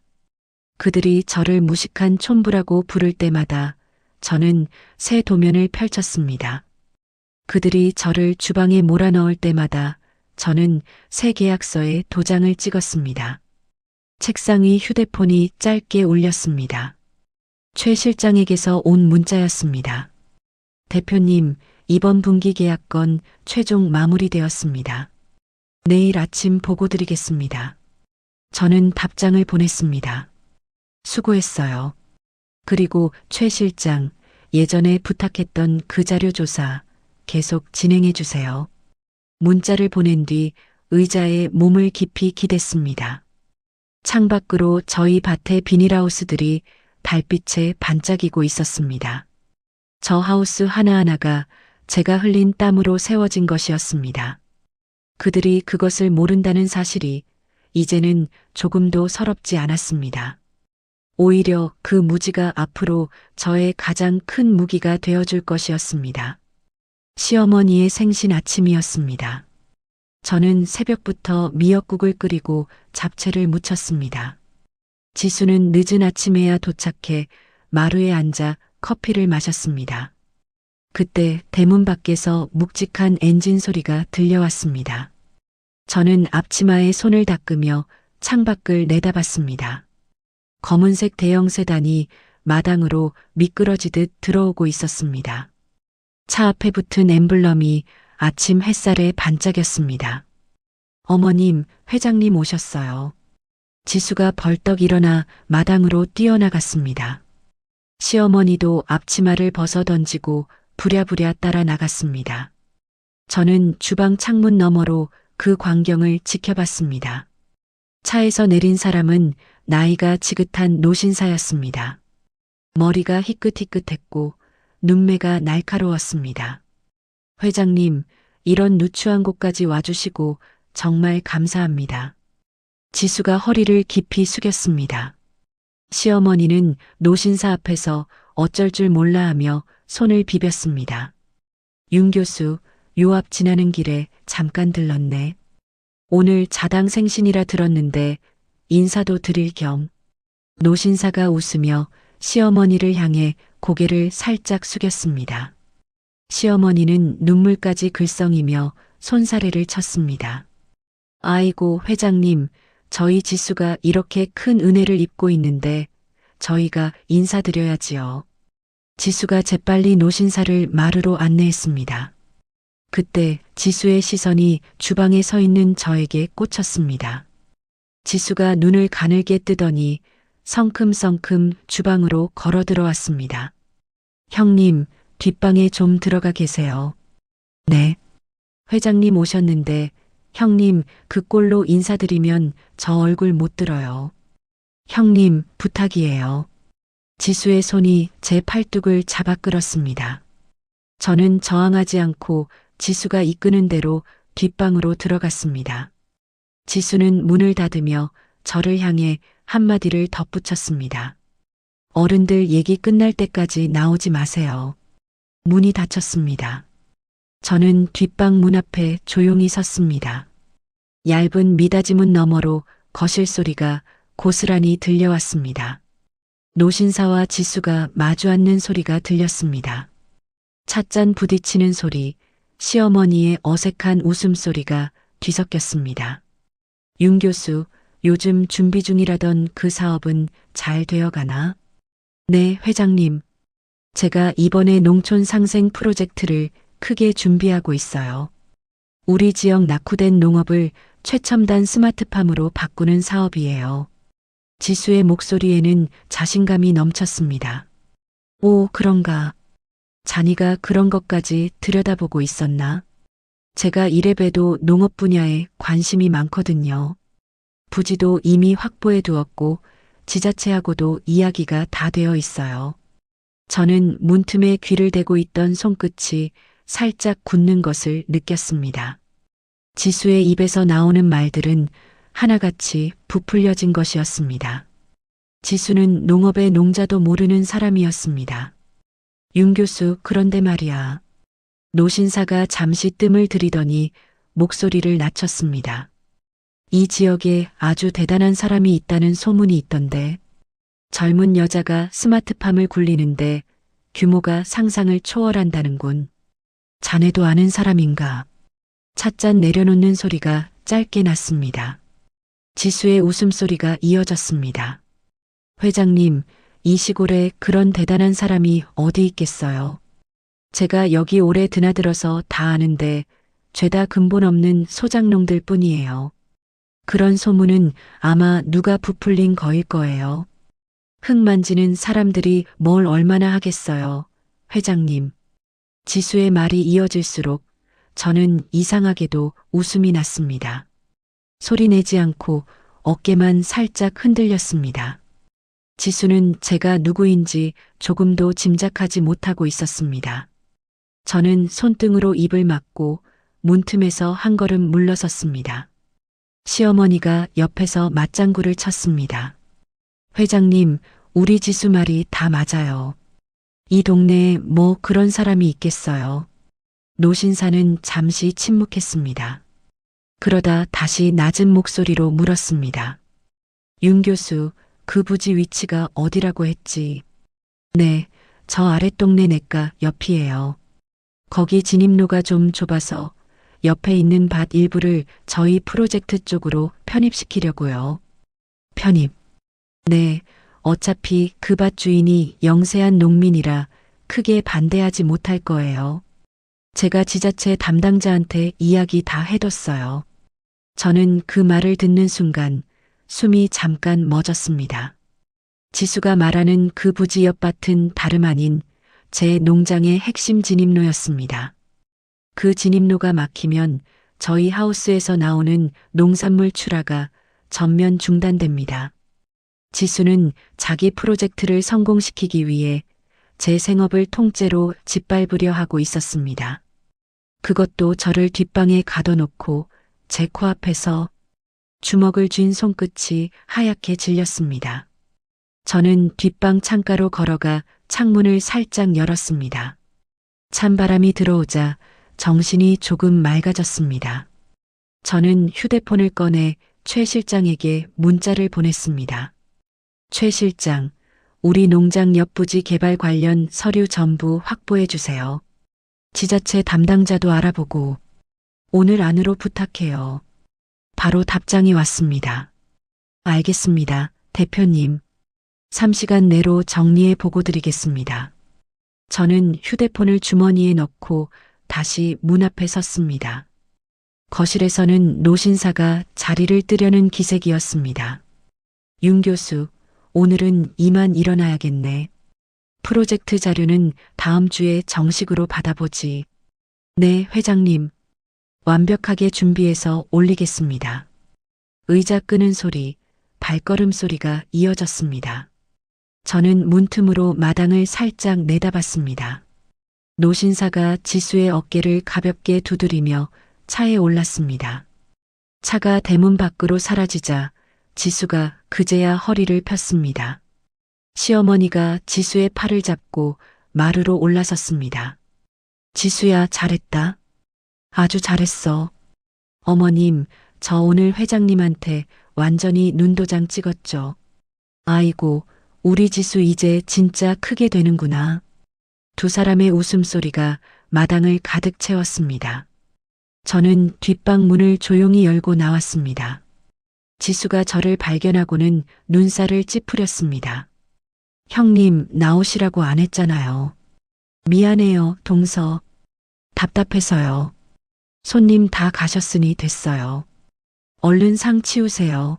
Speaker 1: 그들이 저를 무식한 촌부라고 부를 때마다 저는 새 도면을 펼쳤습니다. 그들이 저를 주방에 몰아넣을 때마다 저는 새 계약서에 도장을 찍었습니다. 책상 위 휴대폰이 짧게 울렸습니다. 최 실장에게서 온 문자였습니다. 대표님, 이번 분기 계약건 최종 마무리되었습니다. 내일 아침 보고 드리겠습니다. 저는 답장을 보냈습니다. 수고했어요. 그리고 최 실장, 예전에 부탁했던 그 자료 조사 계속 진행해 주세요. 문자를 보낸 뒤 의자에 몸을 깊이 기댔습니다. 창밖으로 저희 밭의 비닐하우스들이 달빛에 반짝이고 있었습니다. 저 하우스 하나하나가 제가 흘린 땀으로 세워진 것이었습니다. 그들이 그것을 모른다는 사실이 이제는 조금도 서럽지 않았습니다. 오히려 그 무지가 앞으로 저의 가장 큰 무기가 되어줄 것이었습니다. 시어머니의 생신 아침이었습니다. 저는 새벽부터 미역국을 끓이고 잡채를 무쳤습니다. 지수는 늦은 아침에야 도착해 마루에 앉아 커피를 마셨습니다. 그때 대문 밖에서 묵직한 엔진 소리가 들려왔습니다. 저는 앞치마에 손을 닦으며 창밖을 내다봤습니다. 검은색 대형 세단이 마당으로 미끄러지듯 들어오고 있었습니다. 차 앞에 붙은 엠블럼이 아침 햇살에 반짝였습니다. 어머님, 회장님 오셨어요. 지수가 벌떡 일어나 마당으로 뛰어나갔습니다. 시어머니도 앞치마를 벗어 던지고 부랴부랴 따라 나갔습니다. 저는 주방 창문 너머로 그 광경을 지켜봤습니다. 차에서 내린 사람은 나이가 지긋한 노신사였습니다. 머리가 희끗희끗했고 눈매가 날카로웠습니다. 회장님, 이런 누추한 곳까지 와주시고 정말 감사합니다. 지수가 허리를 깊이 숙였습니다. 시어머니는 노신사 앞에서 어쩔 줄 몰라 하며 손을 비볐습니다. 윤 교수, 요 앞 지나는 길에 잠깐 들렀네. 오늘 자당 생신이라 들었는데 인사도 드릴 겸. 노신사가 웃으며 시어머니를 향해 고개를 살짝 숙였습니다. 시어머니는 눈물까지 글썽이며 손사래를 쳤습니다. 아이고, 회장님, 저희 지수가 이렇게 큰 은혜를 입고 있는데 저희가 인사드려야지요. 지수가 재빨리 노신사를 마루로 안내했습니다. 그때 지수의 시선이 주방에 서 있는 저에게 꽂혔습니다. 지수가 눈을 가늘게 뜨더니 성큼성큼 주방으로 걸어 들어왔습니다. 형님, 뒷방에 좀 들어가 계세요. 네. 회장님 오셨는데 형님 그 꼴로 인사드리면 저 얼굴 못 들어요. 형님 부탁이에요. 지수의 손이 제 팔뚝을 잡아 끌었습니다. 저는 저항하지 않고 지수가 이끄는 대로 뒷방으로 들어갔습니다. 지수는 문을 닫으며 저를 향해 한마디를 덧붙였습니다. 어른들 얘기 끝날 때까지 나오지 마세요. 문이 닫혔습니다. 저는 뒷방 문 앞에 조용히 섰습니다. 얇은 미닫이문 너머로 거실 소리가 고스란히 들려왔습니다. 노신사와 지수가 마주 앉는 소리가 들렸습니다. 찻잔 부딪히는 소리, 시어머니의 어색한 웃음소리가 뒤섞였습니다. 윤 교수, 요즘 준비 중이라던 그 사업은 잘 되어가나? 네, 회장님. 제가 이번에 농촌 상생 프로젝트를 크게 준비하고 있어요. 우리 지역 낙후된 농업을 최첨단 스마트팜으로 바꾸는 사업이에요. 지수의 목소리에는 자신감이 넘쳤습니다. 오, 그런가. 자니가 그런 것까지 들여다보고 있었나? 제가 이래봬도 농업 분야에 관심이 많거든요. 부지도 이미 확보해 두었고 지자체하고도 이야기가 다 되어 있어요. 저는 문틈에 귀를 대고 있던 손끝이 살짝 굳는 것을 느꼈습니다. 지수의 입에서 나오는 말들은 하나같이 부풀려진 것이었습니다. 지수는 농업의 농자도 모르는 사람이었습니다. 윤 교수, 그런데 말이야. 노신사가 잠시 뜸을 들이더니 목소리를 낮췄습니다. 이 지역에 아주 대단한 사람이 있다는 소문이 있던데 젊은 여자가 스마트팜을 굴리는데 규모가 상상을 초월한다는군. 자네도 아는 사람인가? 찻잔 내려놓는 소리가 짧게 났습니다. 지수의 웃음소리가 이어졌습니다. 회장님, 이 시골에 그런 대단한 사람이 어디 있겠어요? 제가 여기 오래 드나들어서 다 아는데 죄다 근본 없는 소작농들 뿐이에요. 그런 소문은 아마 누가 부풀린 거일 거예요. 흙 만지는 사람들이 뭘 얼마나 하겠어요, 회장님. 지수의 말이 이어질수록 저는 이상하게도 웃음이 났습니다. 소리내지 않고 어깨만 살짝 흔들렸습니다. 지수는 제가 누구인지 조금도 짐작하지 못하고 있었습니다. 저는 손등으로 입을 막고 문틈에서 한 걸음 물러섰습니다. 시어머니가 옆에서 맞장구를 쳤습니다. 회장님, 우리 지수 말이 다 맞아요. 이 동네에 뭐 그런 사람이 있겠어요. 노신사는 잠시 침묵했습니다. 그러다 다시 낮은 목소리로 물었습니다. 윤 교수, 그 부지 위치가 어디라고 했지? 네, 저 아랫동네 냇가 옆이에요. 거기 진입로가 좀 좁아서 옆에 있는 밭 일부를 저희 프로젝트 쪽으로 편입시키려고요. 편입. 네, 어차피 그 밭 주인이 영세한 농민이라 크게 반대하지 못할 거예요. 제가 지자체 담당자한테 이야기 다 해뒀어요. 저는 그 말을 듣는 순간 숨이 잠깐 멎었습니다. 지수가 말하는 그 부지 옆밭은 다름 아닌 제 농장의 핵심 진입로였습니다. 그 진입로가 막히면 저희 하우스에서 나오는 농산물 출하가 전면 중단됩니다. 지수는 자기 프로젝트를 성공시키기 위해 제 생업을 통째로 짓밟으려 하고 있었습니다. 그것도 저를 뒷방에 가둬놓고 제 코앞에서 주먹을 쥔 손끝이 하얗게 질렸습니다. 저는 뒷방 창가로 걸어가 창문을 살짝 열었습니다. 찬바람이 들어오자 정신이 조금 맑아졌습니다. 저는 휴대폰을 꺼내 최 실장에게 문자를 보냈습니다. 최 실장, 우리 농장 옆 부지 개발 관련 서류 전부 확보해 주세요. 지자체 담당자도 알아보고 오늘 안으로 부탁해요. 바로 답장이 왔습니다. 알겠습니다, 대표님. 3시간 내로 정리해 보고 드리겠습니다. 저는 휴대폰을 주머니에 넣고 다시 문 앞에 섰습니다. 거실에서는 노신사가 자리를 뜨려는 기색이었습니다. 윤 교수, 오늘은 이만 일어나야겠네. 프로젝트 자료는 다음 주에 정식으로 받아보지. 네, 회장님. 완벽하게 준비해서 올리겠습니다. 의자 끄는 소리, 발걸음 소리가 이어졌습니다. 저는 문틈으로 마당을 살짝 내다봤습니다. 노신사가 지수의 어깨를 가볍게 두드리며 차에 올랐습니다. 차가 대문 밖으로 사라지자 지수가 그제야 허리를 폈습니다. 시어머니가 지수의 팔을 잡고 마루로 올라섰습니다. 지수야, 잘했다. 아주 잘했어. 어머님, 저 오늘 회장님한테 완전히 눈도장 찍었죠. 아이고, 우리 지수 이제 진짜 크게 되는구나. 두 사람의 웃음소리가 마당을 가득 채웠습니다. 저는 뒷방 문을 조용히 열고 나왔습니다. 지수가 저를 발견하고는 눈살을 찌푸렸습니다. 형님, 나오시라고 안 했잖아요. 미안해요, 동서. 답답해서요. 손님 다 가셨으니 됐어요. 얼른 상 치우세요.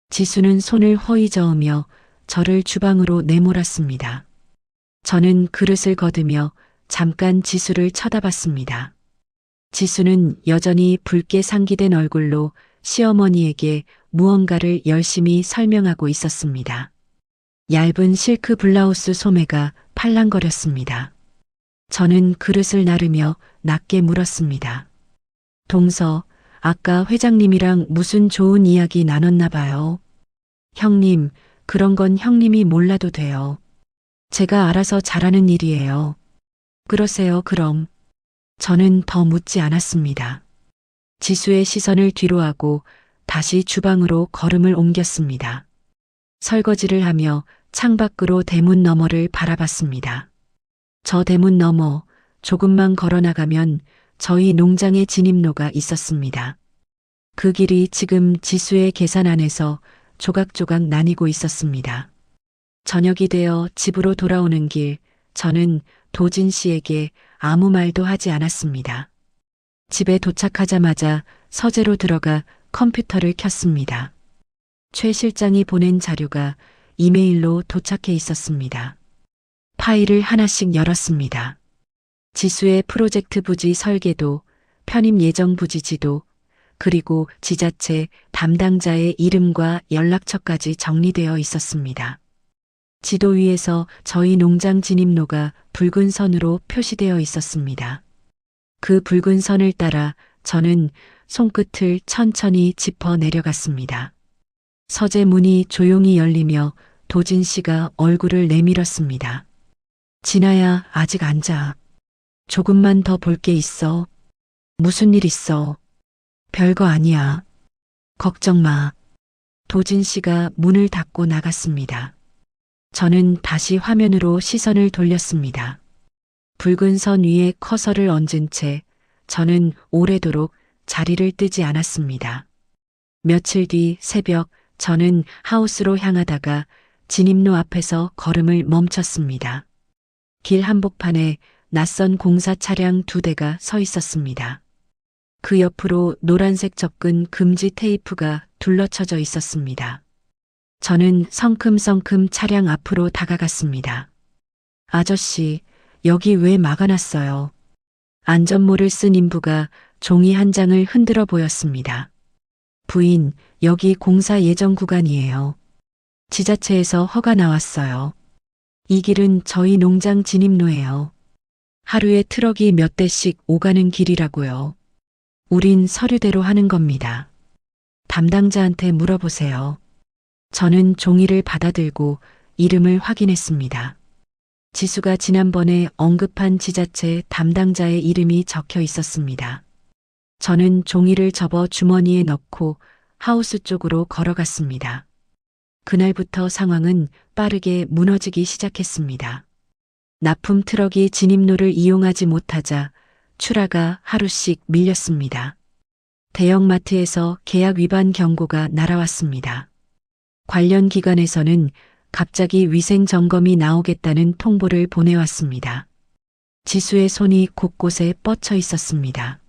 Speaker 1: 지수는 손을 허이 저으며 저를 주방으로 내몰았습니다. 저는 그릇을 거두며 잠깐 지수를 쳐다봤습니다. 지수는 여전히 붉게 상기된 얼굴로 시어머니에게 무언가를 열심히 설명하고 있었습니다. 얇은 실크 블라우스 소매가 팔랑거렸습니다. 저는 그릇을 나르며 낮게 물었습니다. 동서, 아까 회장님이랑 무슨 좋은 이야기 나눴나 봐요. 형님, 그런 건 형님이 몰라도 돼요. 제가 알아서 잘하는 일이에요. 그러세요, 그럼. 저는 더 묻지 않았습니다. 지수의 시선을 뒤로하고 다시 주방으로 걸음을 옮겼습니다. 설거지를 하며 창밖으로 대문 너머를 바라봤습니다. 저 대문 너머 조금만 걸어나가면 저희 농장의 진입로가 있었습니다. 그 길이 지금 지수의 계산 안에서 조각조각 나뉘고 있었습니다. 저녁이 되어 집으로 돌아오는 길, 저는 도진 씨에게 아무 말도 하지 않았습니다. 집에 도착하자마자 서재로 들어가 컴퓨터를 켰습니다. 최 실장이 보낸 자료가 이메일로 도착해 있었습니다. 파일을 하나씩 열었습니다. 지수의 프로젝트 부지 설계도, 편입 예정 부지 지도, 그리고 지자체 담당자의 이름과 연락처까지 정리되어 있었습니다. 지도 위에서 저희 농장 진입로가 붉은 선으로 표시되어 있었습니다. 그 붉은 선을 따라 저는 손끝을 천천히 짚어 내려갔습니다. 서재 문이 조용히 열리며 도진 씨가 얼굴을 내밀었습니다. 진아야, 아직 앉아. 조금만 더 볼 게 있어. 무슨 일 있어? 별거 아니야. 걱정 마. 도진 씨가 문을 닫고 나갔습니다. 저는 다시 화면으로 시선을 돌렸습니다. 붉은 선 위에 커서를 얹은 채 저는 오래도록 자리를 뜨지 않았습니다. 며칠 뒤 새벽 저는 하우스로 향하다가 진입로 앞에서 걸음을 멈췄습니다. 길 한복판에 낯선 공사 차량 2대가 서 있었습니다. 그 옆으로 노란색 접근 금지 테이프가 둘러쳐져 있었습니다. 저는 성큼성큼 차량 앞으로 다가갔습니다. 아저씨, 여기 왜 막아놨어요? 안전모를 쓴 인부가 종이 한 장을 흔들어 보였습니다. 부인, 여기 공사 예정 구간이에요. 지자체에서 허가 나왔어요. 이 길은 저희 농장 진입로예요. 하루에 트럭이 몇 대씩 오가는 길이라고요. 우린 서류대로 하는 겁니다. 담당자한테 물어보세요. 저는 종이를 받아들고 이름을 확인했습니다. 지수가 지난번에 언급한 지자체 담당자의 이름이 적혀 있었습니다. 저는 종이를 접어 주머니에 넣고 하우스 쪽으로 걸어갔습니다. 그날부터 상황은 빠르게 무너지기 시작했습니다. 납품 트럭이 진입로를 이용하지 못하자 출하가 하루씩 밀렸습니다. 대형마트에서 계약 위반 경고가 날아왔습니다. 관련 기관에서는 갑자기 위생 점검이 나오겠다는 통보를 보내왔습니다. 지수의 손이 곳곳에 뻗쳐 있었습니다.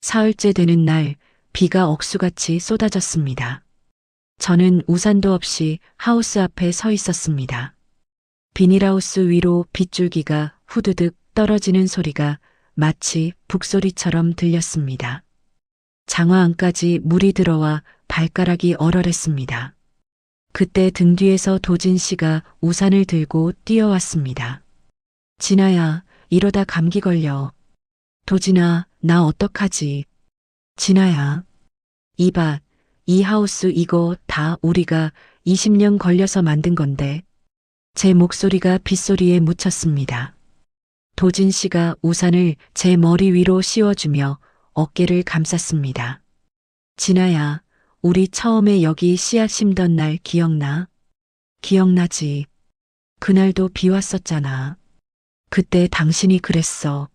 Speaker 1: 사흘째 되는 날 비가 억수같이 쏟아졌습니다. 저는 우산도 없이 하우스 앞에 서 있었습니다. 비닐하우스 위로 빗줄기가 후두득 떨어지는 소리가 마치 북소리처럼 들렸습니다. 장화 안까지 물이 들어와 발가락이 얼얼했습니다. 그때 등 뒤에서 도진 씨가 우산을 들고 뛰어왔습니다. 진아야, 이러다 감기 걸려. 도진아, 나 어떡하지? 진아야. 이봐, 이 하우스 이거 다 우리가 20년 걸려서 만든 건데. 제 목소리가 빗소리에 묻혔습니다. 도진 씨가 우산을 제 머리 위로 씌워주며 어깨를 감쌌습니다. 진아야, 우리 처음에 여기 씨앗 심던 날 기억나? 기억나지? 그날도 비 왔었잖아. 그때 당신이 그랬어.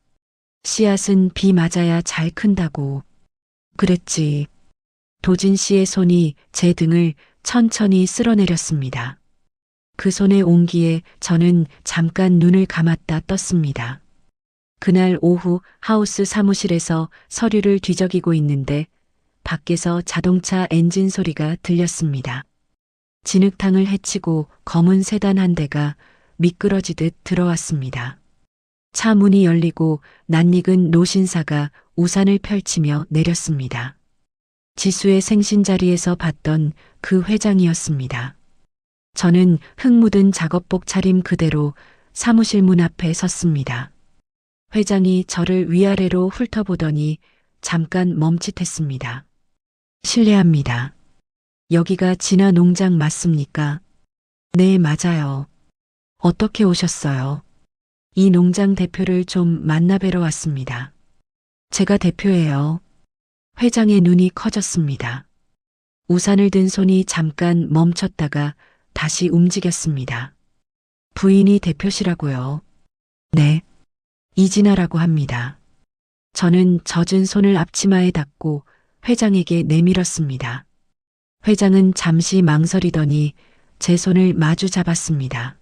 Speaker 1: 씨앗은 비 맞아야 잘 큰다고. 그랬지. 도진 씨의 손이 제 등을 천천히 쓸어내렸습니다. 그 손의 온기에 저는 잠깐 눈을 감았다 떴습니다. 그날 오후 하우스 사무실에서 서류를 뒤적이고 있는데 밖에서 자동차 엔진 소리가 들렸습니다. 진흙탕을 헤치고 검은 세단 한 대가 미끄러지듯 들어왔습니다. 차 문이 열리고 낯익은 노신사가 우산을 펼치며 내렸습니다. 지수의 생신 자리에서 봤던 그 회장이었습니다. 저는 흙 묻은 작업복 차림 그대로 사무실 문 앞에 섰습니다. 회장이 저를 위아래로 훑어보더니 잠깐 멈칫했습니다. 실례합니다. 여기가 진아 농장 맞습니까? 네, 맞아요. 어떻게 오셨어요? 이 농장 대표를 좀 만나뵈러 왔습니다. 제가 대표예요. 회장의 눈이 커졌습니다. 우산을 든 손이 잠깐 멈췄다가 다시 움직였습니다. 부인이 대표시라고요. 네. 이진아라고 합니다. 저는 젖은 손을 앞치마에 닫고 회장에게 내밀었습니다. 회장은 잠시 망설이더니 제 손을 마주 잡았습니다.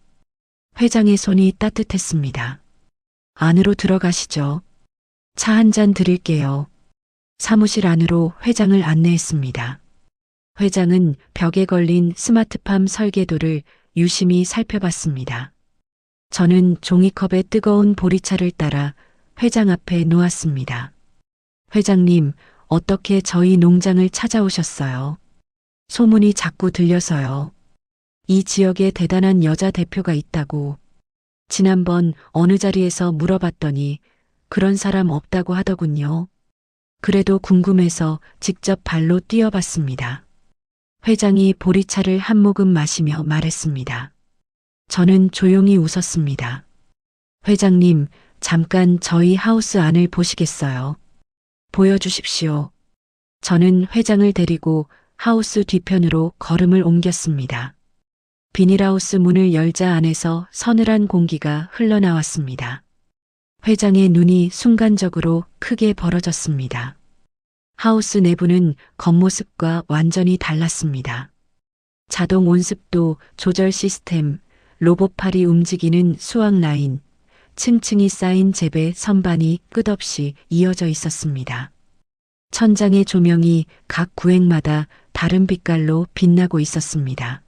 Speaker 1: 회장의 손이 따뜻했습니다. 안으로 들어가시죠. 차 한 잔 드릴게요. 사무실 안으로 회장을 안내했습니다. 회장은 벽에 걸린 스마트팜 설계도를 유심히 살펴봤습니다. 저는 종이컵에 뜨거운 보리차를 따라 회장 앞에 놓았습니다. 회장님, 어떻게 저희 농장을 찾아오셨어요? 소문이 자꾸 들려서요. 이 지역에 대단한 여자 대표가 있다고. 지난번 어느 자리에서 물어봤더니 그런 사람 없다고 하더군요. 그래도 궁금해서 직접 발로 뛰어봤습니다. 회장이 보리차를 한 모금 마시며 말했습니다. 저는 조용히 웃었습니다. 회장님, 잠깐 저희 하우스 안을 보시겠어요? 보여주십시오. 저는 회장을 데리고 하우스 뒤편으로 걸음을 옮겼습니다. 비닐하우스 문을 열자 안에서 서늘한 공기가 흘러나왔습니다. 회장의 눈이 순간적으로 크게 벌어졌습니다. 하우스 내부는 겉모습과 완전히 달랐습니다. 자동 온습도 조절 시스템, 로봇팔이 움직이는 수확 라인, 층층이 쌓인 재배 선반이 끝없이 이어져 있었습니다. 천장의 조명이 각 구획마다 다른 빛깔로 빛나고 있었습니다.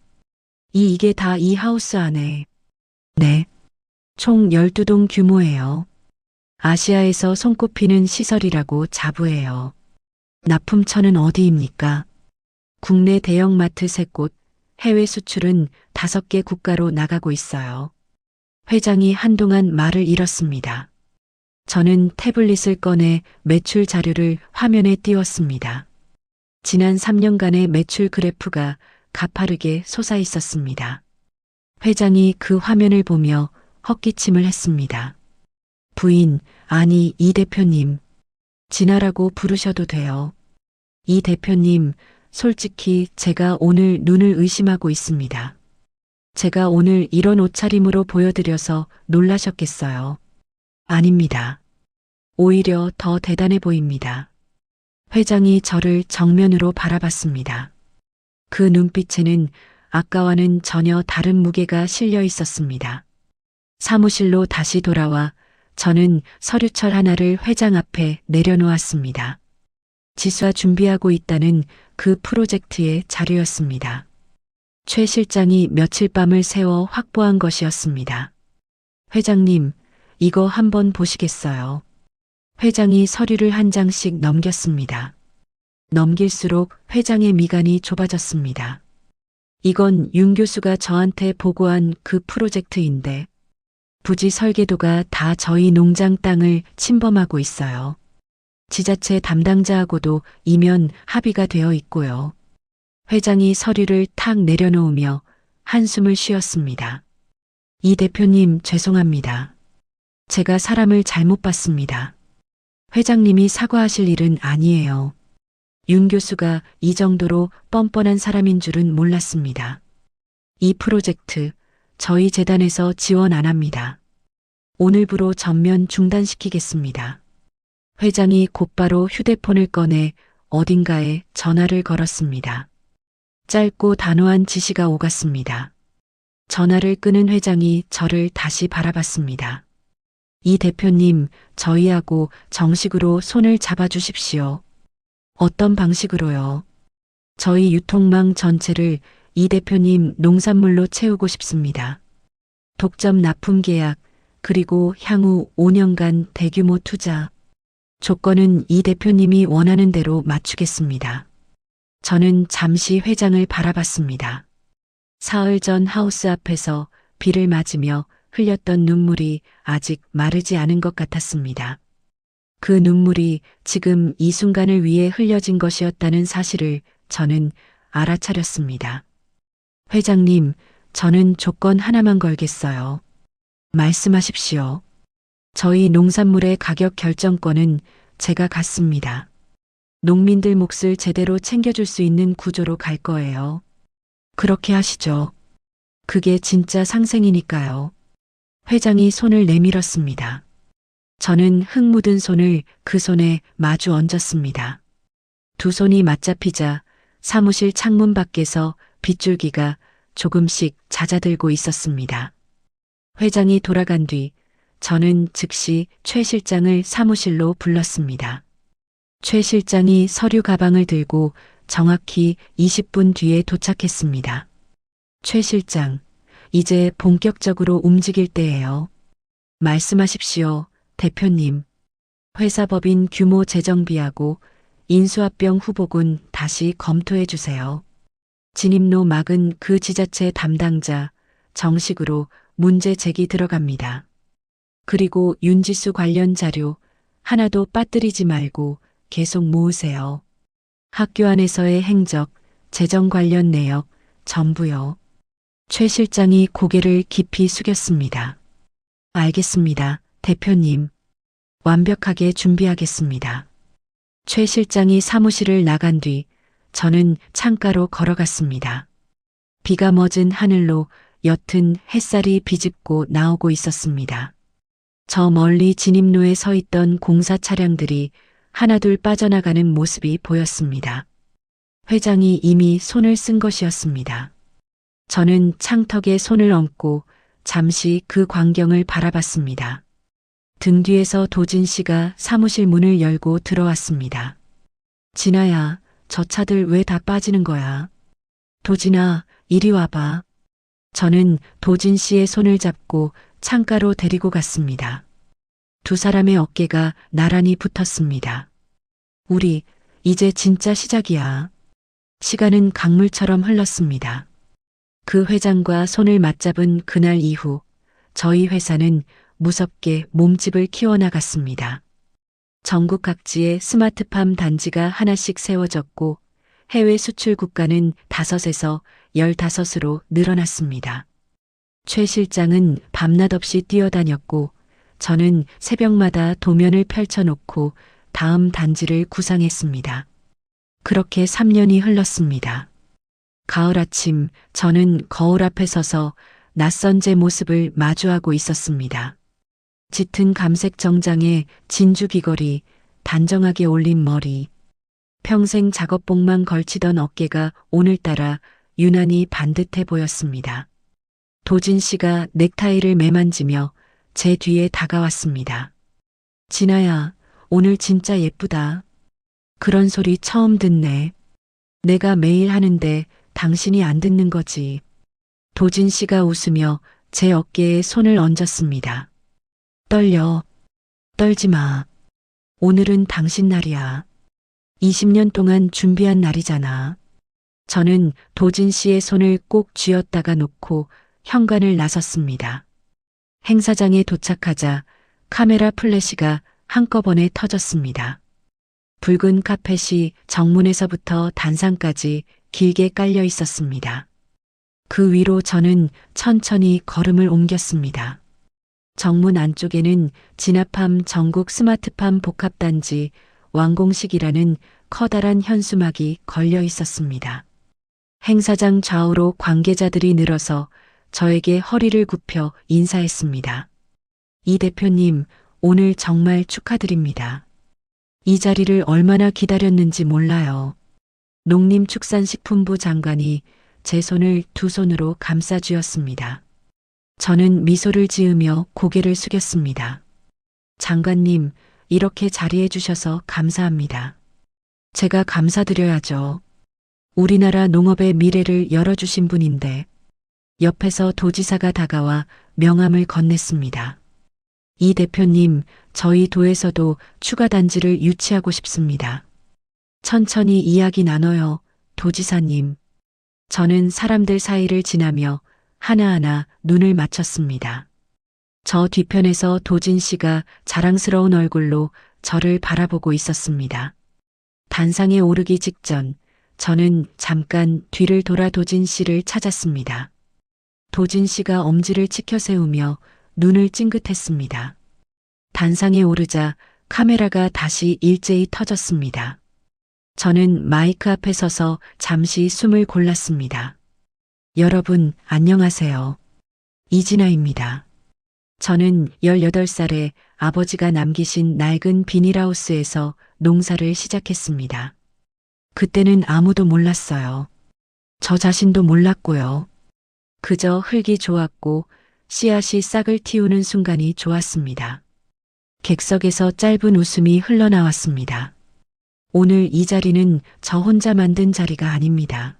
Speaker 1: 이게 다 이 하우스 안에. 네. 총 12동 규모예요. 아시아에서 손꼽히는 시설이라고 자부해요. 납품처는 어디입니까? 국내 대형마트 3곳, 해외 수출은 5개 국가로 나가고 있어요. 회장이 한동안 말을 잃었습니다. 저는 태블릿을 꺼내 매출 자료를 화면에 띄웠습니다. 지난 3년간의 매출 그래프가 가파르게 솟아 있었습니다. 회장이 그 화면을 보며 헛기침을 했습니다. 부인, 아니 이 대표님, 진아라고 부르셔도 돼요. 이 대표님, 솔직히 제가 오늘 눈을 의심하고 있습니다. 제가 오늘 이런 옷차림으로 보여드려서 놀라셨겠어요. 아닙니다. 오히려 더 대단해 보입니다. 회장이 저를 정면으로 바라봤습니다. 그 눈빛에는 아까와는 전혀 다른 무게가 실려 있었습니다. 사무실로 다시 돌아와 저는 서류철 하나를 회장 앞에 내려놓았습니다. 지수가 준비하고 있다는 그 프로젝트의 자료였습니다. 최 실장이 며칠 밤을 새워 확보한 것이었습니다. 회장님, 이거 한번 보시겠어요? 회장이 서류를 한 장씩 넘겼습니다. 넘길수록 회장의 미간이 좁아졌습니다. 이건 윤 교수가 저한테 보고한 그 프로젝트인데 부지 설계도가 다 저희 농장 땅을 침범하고 있어요. 지자체 담당자하고도 이면 합의가 되어 있고요. 회장이 서류를 탁 내려놓으며 한숨을 쉬었습니다. 이 대표님 죄송합니다. 제가 사람을 잘못 봤습니다. 회장님이 사과하실 일은 아니에요. 윤 교수가 이 정도로 뻔뻔한 사람인 줄은 몰랐습니다. 이 프로젝트 저희 재단에서 지원 안 합니다. 오늘부로 전면 중단시키겠습니다. 회장이 곧바로 휴대폰을 꺼내 어딘가에 전화를 걸었습니다. 짧고 단호한 지시가 오갔습니다. 전화를 끊은 회장이 저를 다시 바라봤습니다. 이 대표님, 저희하고 정식으로 손을 잡아주십시오. 어떤 방식으로요? 저희 유통망 전체를 이 대표님 농산물로 채우고 싶습니다. 독점 납품 계약, 그리고 향후 5년간 대규모 투자. 조건은 이 대표님이 원하는 대로 맞추겠습니다. 저는 잠시 회장을 바라봤습니다. 사흘 전 하우스 앞에서 비를 맞으며 흘렸던 눈물이 아직 마르지 않은 것 같았습니다. 그 눈물이 지금 이 순간을 위해 흘려진 것이었다는 사실을 저는 알아차렸습니다. 회장님, 저는 조건 하나만 걸겠어요. 말씀하십시오. 저희 농산물의 가격 결정권은 제가 갖습니다. 농민들 몫을 제대로 챙겨줄 수 있는 구조로 갈 거예요. 그렇게 하시죠. 그게 진짜 상생이니까요. 회장이 손을 내밀었습니다. 저는 흙 묻은 손을 그 손에 마주 얹었습니다. 두 손이 맞잡히자 사무실 창문 밖에서 빗줄기가 조금씩 잦아들고 있었습니다. 회장이 돌아간 뒤 저는 즉시 최 실장을 사무실로 불렀습니다. 최 실장이 서류 가방을 들고 정확히 20분 뒤에 도착했습니다. 최 실장, 이제 본격적으로 움직일 때예요. 말씀하십시오, 대표님. 회사법인 규모 재정비하고 인수합병 후보군 다시 검토해 주세요. 진입로 막은 그 지자체 담당자 정식으로 문제 제기 들어갑니다. 그리고 윤지수 관련 자료 하나도 빠뜨리지 말고 계속 모으세요. 학교 안에서의 행적, 재정 관련 내역 전부요. 최 실장이 고개를 깊이 숙였습니다. 알겠습니다, 대표님. 완벽하게 준비하겠습니다. 최 실장이 사무실을 나간 뒤 저는 창가로 걸어갔습니다. 비가 멎은 하늘로 옅은 햇살이 비집고 나오고 있었습니다. 저 멀리 진입로에 서 있던 공사 차량들이 하나둘 빠져나가는 모습이 보였습니다. 회장이 이미 손을 쓴 것이었습니다. 저는 창턱에 손을 얹고 잠시 그 광경을 바라봤습니다. 등 뒤에서 도진 씨가 사무실 문을 열고 들어왔습니다. 진아야, 저 차들 왜 다 빠지는 거야? 도진아, 이리 와봐. 저는 도진 씨의 손을 잡고 창가로 데리고 갔습니다. 두 사람의 어깨가 나란히 붙었습니다. 우리 이제 진짜 시작이야. 시간은 강물처럼 흘렀습니다. 그 회장과 손을 맞잡은 그날 이후 저희 회사는 무섭게 몸집을 키워나갔습니다. 전국 각지에 스마트팜 단지가 하나씩 세워졌고 해외 수출 국가는 5에서 15으로 늘어났습니다. 최 실장은 밤낮 없이 뛰어다녔고 저는 새벽마다 도면을 펼쳐놓고 다음 단지를 구상했습니다. 그렇게 3년이 흘렀습니다. 가을 아침 저는 거울 앞에 서서 낯선 제 모습을 마주하고 있었습니다. 짙은 감색 정장에 진주 귀걸이, 단정하게 올린 머리, 평생 작업복만 걸치던 어깨가 오늘따라 유난히 반듯해 보였습니다. 도진 씨가 넥타이를 매만지며 제 뒤에 다가왔습니다. 진아야, 오늘 진짜 예쁘다. 그런 소리 처음 듣네. 내가 매일 하는데 당신이 안 듣는 거지. 도진 씨가 웃으며 제 어깨에 손을 얹었습니다. 떨려. 떨지 마. 오늘은 당신 날이야. 20년 동안 준비한 날이잖아. 저는 도진 씨의 손을 꼭 쥐었다가 놓고 현관을 나섰습니다. 행사장에 도착하자 카메라 플래시가 한꺼번에 터졌습니다. 붉은 카펫이 정문에서부터 단상까지 길게 깔려 있었습니다. 그 위로 저는 천천히 걸음을 옮겼습니다. 정문 안쪽에는 진압함 전국 스마트팜 복합단지 완공식이라는 커다란 현수막이 걸려 있었습니다. 행사장 좌우로 관계자들이 늘어서 저에게 허리를 굽혀 인사했습니다. 이 대표님, 오늘 정말 축하드립니다. 이 자리를 얼마나 기다렸는지 몰라요. 농림축산식품부 장관이 제 손을 두 손으로 감싸 쥐었습니다. 저는 미소를 지으며 고개를 숙였습니다. 장관님, 이렇게 자리해 주셔서 감사합니다. 제가 감사드려야죠. 우리나라 농업의 미래를 열어주신 분인데. 옆에서 도지사가 다가와 명함을 건넸습니다. 이 대표님, 저희 도에서도 추가 단지를 유치하고 싶습니다. 천천히 이야기 나눠요, 도지사님. 저는 사람들 사이를 지나며 하나하나 눈을 맞췄습니다. 저 뒤편에서 도진 씨가 자랑스러운 얼굴로 저를 바라보고 있었습니다. 단상에 오르기 직전 저는 잠깐 뒤를 돌아 도진 씨를 찾았습니다. 도진 씨가 엄지를 치켜 세우며 눈을 찡긋했습니다. 단상에 오르자 카메라가 다시 일제히 터졌습니다. 저는 마이크 앞에 서서 잠시 숨을 골랐습니다. 여러분, 안녕하세요. 이진아입니다. 저는 18살에 아버지가 남기신 낡은 비닐하우스에서 농사를 시작했습니다. 그때는 아무도 몰랐어요. 저 자신도 몰랐고요. 그저 흙이 좋았고 씨앗이 싹을 틔우는 순간이 좋았습니다. 객석에서 짧은 웃음이 흘러나왔습니다. 오늘 이 자리는 저 혼자 만든 자리가 아닙니다.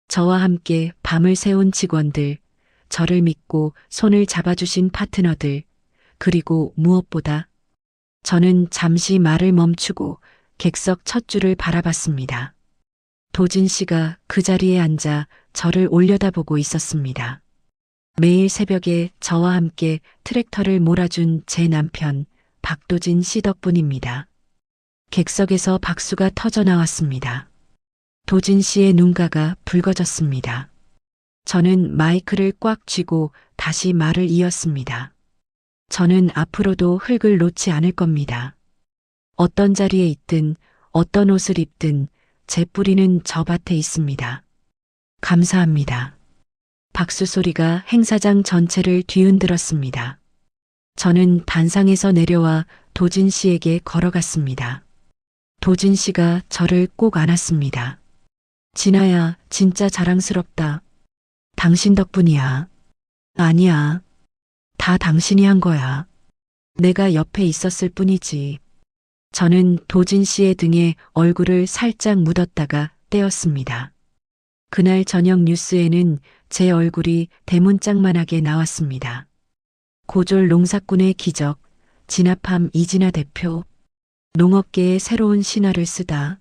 Speaker 1: 저와 함께 밤을 새운 직원들, 저를 믿고 손을 잡아주신 파트너들, 그리고 무엇보다 저는 잠시 말을 멈추고 객석 첫 줄을 바라봤습니다. 도진 씨가 그 자리에 앉아 저를 올려다보고 있었습니다. 매일 새벽에 저와 함께 트랙터를 몰아준 제 남편 박도진 씨 덕분입니다. 객석에서 박수가 터져 나왔습니다. 도진 씨의 눈가가 붉어졌습니다. 저는 마이크를 꽉 쥐고 다시 말을 이었습니다. 저는 앞으로도 흙을 놓지 않을 겁니다. 어떤 자리에 있든 어떤 옷을 입든 제 뿌리는 저 밭에 있습니다. 감사합니다. 박수 소리가 행사장 전체를 뒤흔들었습니다. 저는 단상에서 내려와 도진 씨에게 걸어갔습니다. 도진 씨가 저를 꼭 안았습니다. 진아야, 진짜 자랑스럽다. 당신 덕분이야. 아니야. 다 당신이 한 거야. 내가 옆에 있었을 뿐이지. 저는 도진 씨의 등에 얼굴을 살짝 묻었다가 떼었습니다. 그날 저녁 뉴스에는 제 얼굴이 대문짝만하게 나왔습니다. 고졸 농사꾼의 기적, 진압함 이진아 대표, 농업계의 새로운 신화를 쓰다.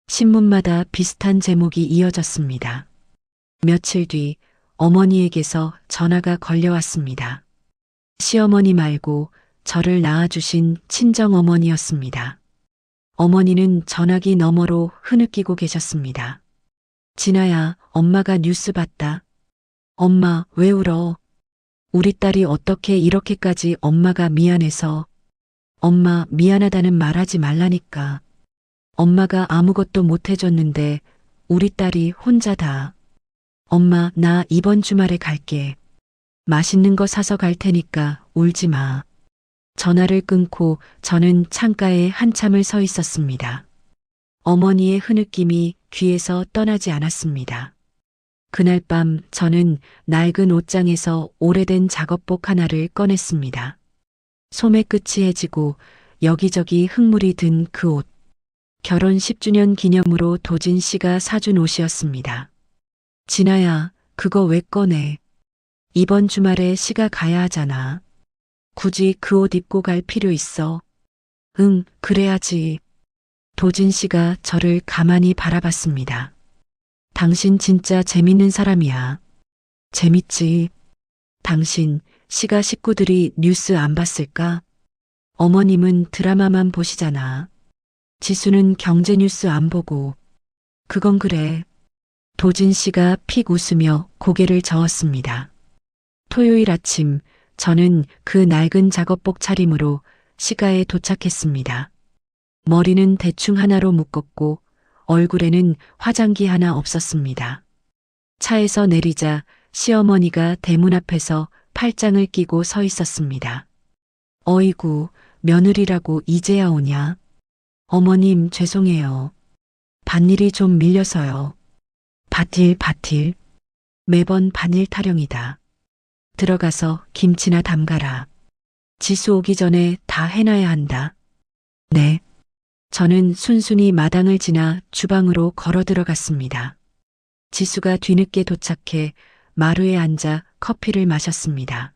Speaker 1: 신문마다 비슷한 제목이 이어졌습니다. 며칠 뒤 어머니에게서 전화가 걸려왔습니다. 시어머니 말고 저를 낳아주신 친정어머니였습니다. 어머니는 전화기 너머로 흐느끼고 계셨습니다. 진아야, 엄마가 뉴스 봤다. 엄마, 왜 울어? 우리 딸이 어떻게 이렇게까지 엄마가 미안해서. 엄마, 미안하다는 말하지 말라니까. 엄마가 아무것도 못 해줬는데 우리 딸이 혼자다. 엄마, 나 이번 주말에 갈게. 맛있는 거 사서 갈 테니까 울지 마. 전화를 끊고 저는 창가에 한참을 서 있었습니다. 어머니의 흐느낌이 귀에서 떠나지 않았습니다. 그날 밤 저는 낡은 옷장에서 오래된 작업복 하나를 꺼냈습니다. 소매 끝이 해지고 여기저기 흙물이 든 그 옷. 결혼 10주년 기념으로 도진 씨가 사준 옷이었습니다. 진아야, 그거 왜 꺼내? 이번 주말에 시가 가야 하잖아. 굳이 그 옷 입고 갈 필요 있어? 응, 그래야지. 도진 씨가 저를 가만히 바라봤습니다. 당신 진짜 재밌는 사람이야. 재밌지. 당신, 시가 식구들이 뉴스 안 봤을까? 어머님은 드라마만 보시잖아. 지수는 경제 뉴스 안 보고. 그건 그래. 도진 씨가 픽 웃으며 고개를 저었습니다. 토요일 아침, 저는 그 낡은 작업복 차림으로 시가에 도착했습니다. 머리는 대충 하나로 묶었고 얼굴에는 화장기 하나 없었습니다. 차에서 내리자 시어머니가 대문 앞에서 팔짱을 끼고 서 있었습니다. 어이구, 며느리라고 이제야 오냐? 어머님 죄송해요. 밭일이 좀 밀려서요. 밭일. 매번 밭일 타령이다. 들어가서 김치나 담가라. 지수 오기 전에 다 해놔야 한다. 네. 저는 순순히 마당을 지나 주방으로 걸어 들어갔습니다. 지수가 뒤늦게 도착해 마루에 앉아 커피를 마셨습니다.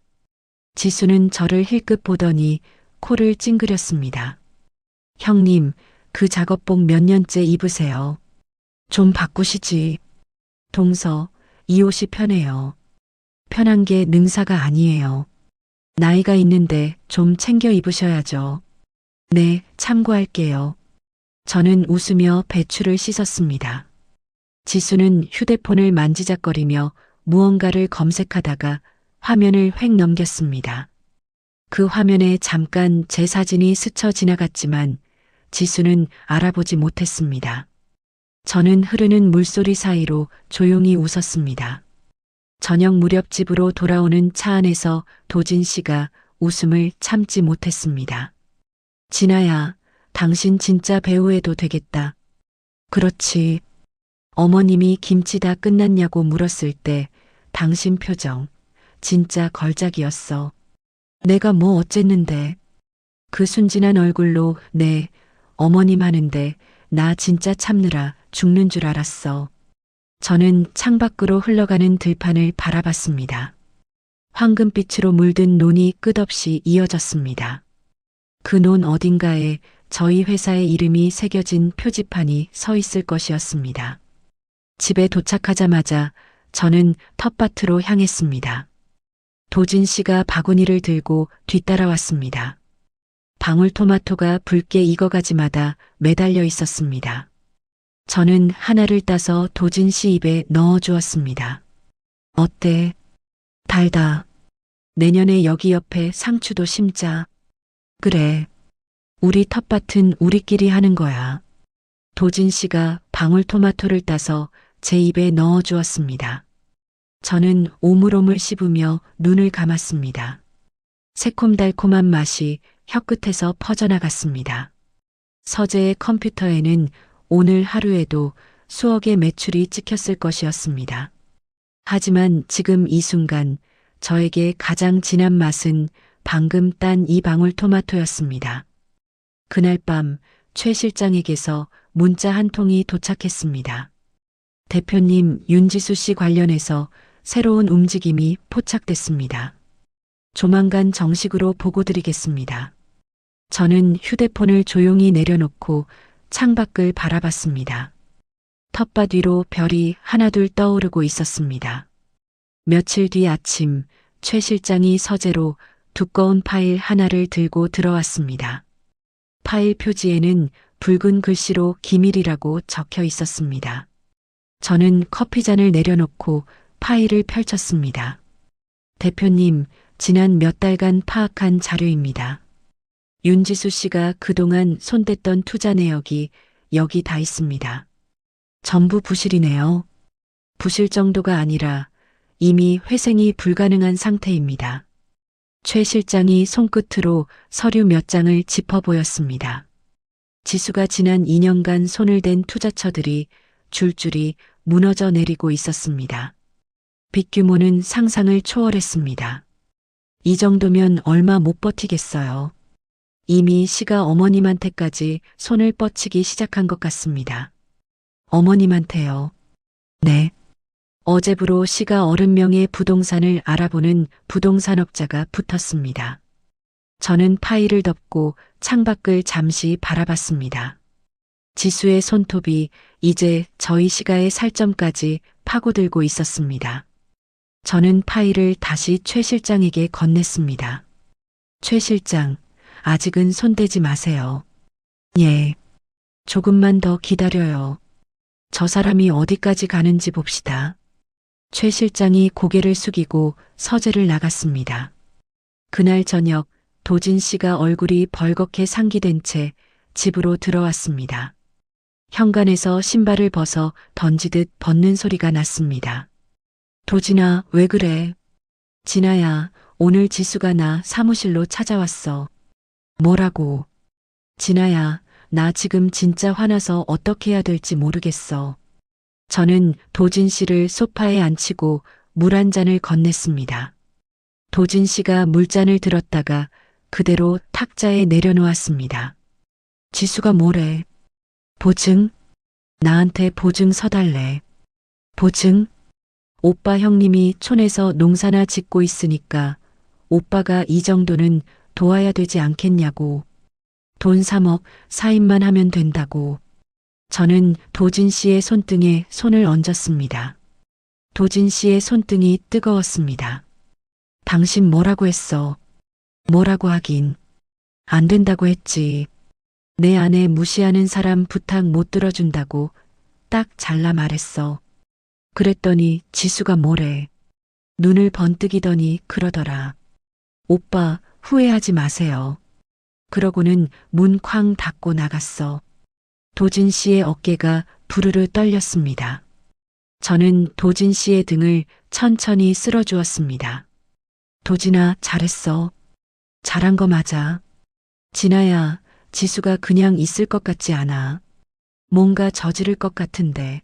Speaker 1: 지수는 저를 힐끗 보더니 코를 찡그렸습니다. 형님, 그 작업복 몇 년째 입으세요? 좀 바꾸시지. 동서, 이 옷이 편해요. 편한 게 능사가 아니에요. 나이가 있는데 좀 챙겨 입으셔야죠. 네, 참고할게요. 저는 웃으며 배추를 씻었습니다. 지수는 휴대폰을 만지작거리며 무언가를 검색하다가 화면을 획 넘겼습니다. 그 화면에 잠깐 제 사진이 스쳐 지나갔지만 지수는 알아보지 못했습니다. 저는 흐르는 물소리 사이로 조용히 웃었습니다. 저녁 무렵 집으로 돌아오는 차 안에서 도진 씨가 웃음을 참지 못했습니다. 진아야, 당신 진짜 배우해도 되겠다. 그렇지. 어머님이 김치 다 끝났냐고 물었을 때 당신 표정 진짜 걸작이었어. 내가 뭐 어쨌는데. 그 순진한 얼굴로 네, 어머님 하는데 나 진짜 참느라 죽는 줄 알았어. 저는 창밖으로 흘러가는 들판을 바라봤습니다. 황금빛으로 물든 논이 끝없이 이어졌습니다. 그 논 어딘가에 저희 회사의 이름이 새겨진 표지판이 서 있을 것이었습니다. 집에 도착하자마자 저는 텃밭으로 향했습니다. 도진 씨가 바구니를 들고 뒤따라왔습니다. 방울토마토가 붉게 익어가지마다 매달려 있었습니다. 저는 하나를 따서 도진 씨 입에 넣어 주었습니다. 어때? 달다. 내년에 여기 옆에 상추도 심자. 그래. 우리 텃밭은 우리끼리 하는 거야. 도진 씨가 방울토마토를 따서 제 입에 넣어 주었습니다. 저는 오물오물 씹으며 눈을 감았습니다. 새콤달콤한 맛이 혀끝에서 퍼져나갔습니다. 서재의 컴퓨터에는 오늘 하루에도 수억의 매출이 찍혔을 것이었습니다. 하지만 지금 이 순간 저에게 가장 진한 맛은 방금 딴 이 방울토마토였습니다. 그날 밤 최 실장에게서 문자 한 통이 도착했습니다. 대표님 윤지수 씨 관련해서 새로운 움직임이 포착됐습니다. 조만간 정식으로 보고드리겠습니다. 저는 휴대폰을 조용히 내려놓고 창밖을 바라봤습니다. 텃밭 위로 별이 하나둘 떠오르고 있었습니다. 며칠 뒤 아침 최 실장이 서재로 두꺼운 파일 하나를 들고 들어왔습니다. 파일 표지에는 붉은 글씨로 기밀이라고 적혀 있었습니다. 저는 커피잔을 내려놓고 파일을 펼쳤습니다. 대표님, 지난 몇 달간 파악한 자료입니다. 윤지수 씨가 그동안 손댔던 투자 내역이 여기 다 있습니다. 전부 부실이네요. 부실 정도가 아니라 이미 회생이 불가능한 상태입니다. 최 실장이 손끝으로 서류 몇 장을 짚어 보였습니다. 지수가 지난 2년간 손을 댄 투자처들이 줄줄이 무너져 내리고 있었습니다. 빚 규모는 상상을 초월했습니다. 이 정도면 얼마 못 버티겠어요. 이미 시가 어머님한테까지 손을 뻗치기 시작한 것 같습니다. 어머님한테요. 네. 어제부로 시가 어른 명의 부동산을 알아보는 부동산업자가 붙었습니다. 저는 파일을 덮고 창밖을 잠시 바라봤습니다. 지수의 손톱이 이제 저희 시가의 살점까지 파고들고 있었습니다. 저는 파일을 다시 최 실장에게 건넸습니다. 최 실장, 아직은 손대지 마세요. 예. 조금만 더 기다려요. 저 사람이 어디까지 가는지 봅시다. 최 실장이 고개를 숙이고 서재를 나갔습니다. 그날 저녁 도진 씨가 얼굴이 벌겋게 상기된 채 집으로 들어왔습니다. 현관에서 신발을 벗어 던지듯 벗는 소리가 났습니다. 도진아, 왜 그래? 진아야, 오늘 지수가 나 사무실로 찾아왔어. 뭐라고? 진아야, 나 지금 진짜 화나서 어떻게 해야 될지 모르겠어. 저는 도진 씨를 소파에 앉히고 물 한 잔을 건넸습니다. 도진 씨가 물잔을 들었다가 그대로 탁자에 내려놓았습니다. 지수가 뭐래? 보증? 나한테 보증 서달래. 보증? 오빠 형님이 촌에서 농사나 짓고 있으니까 오빠가 이 정도는 도와야 되지 않겠냐고. 돈 3억 사인만 하면 된다고. 저는 도진 씨의 손등에 손을 얹었습니다. 도진 씨의 손등이 뜨거웠습니다. 당신 뭐라고 했어? 뭐라고 하긴. 안 된다고 했지. 내 아내 무시하는 사람 부탁 못 들어준다고 딱 잘라 말했어. 그랬더니 지수가 뭐래. 눈을 번뜩이더니 그러더라. 오빠 후회하지 마세요. 그러고는 문 쾅 닫고 나갔어. 도진 씨의 어깨가 부르르 떨렸습니다. 저는 도진 씨의 등을 천천히 쓸어주었습니다. 도진아, 잘했어. 잘한 거 맞아. 진아야, 지수가 그냥 있을 것 같지 않아. 뭔가 저지를 것 같은데.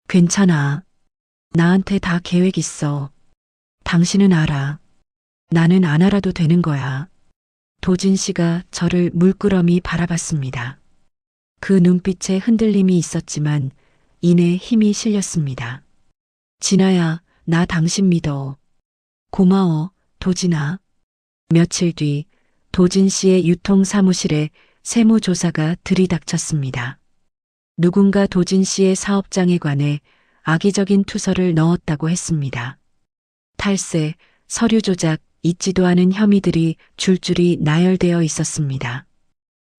Speaker 1: 괜찮아. 나한테 다 계획 있어. 당신은 알아. 나는 안 알아도 되는 거야. 도진 씨가 저를 물끄러미 바라봤습니다. 그 눈빛에 흔들림이 있었지만 이내 힘이 실렸습니다. 진아야, 나 당신 믿어. 고마워, 도진아. 며칠 뒤 도진 씨의 유통사무실에 세무조사가 들이닥쳤습니다. 누군가 도진 씨의 사업장에 관해 악의적인 투서를 넣었다고 했습니다. 탈세, 서류 조작, 있지도 않은 혐의들이 줄줄이 나열되어 있었습니다.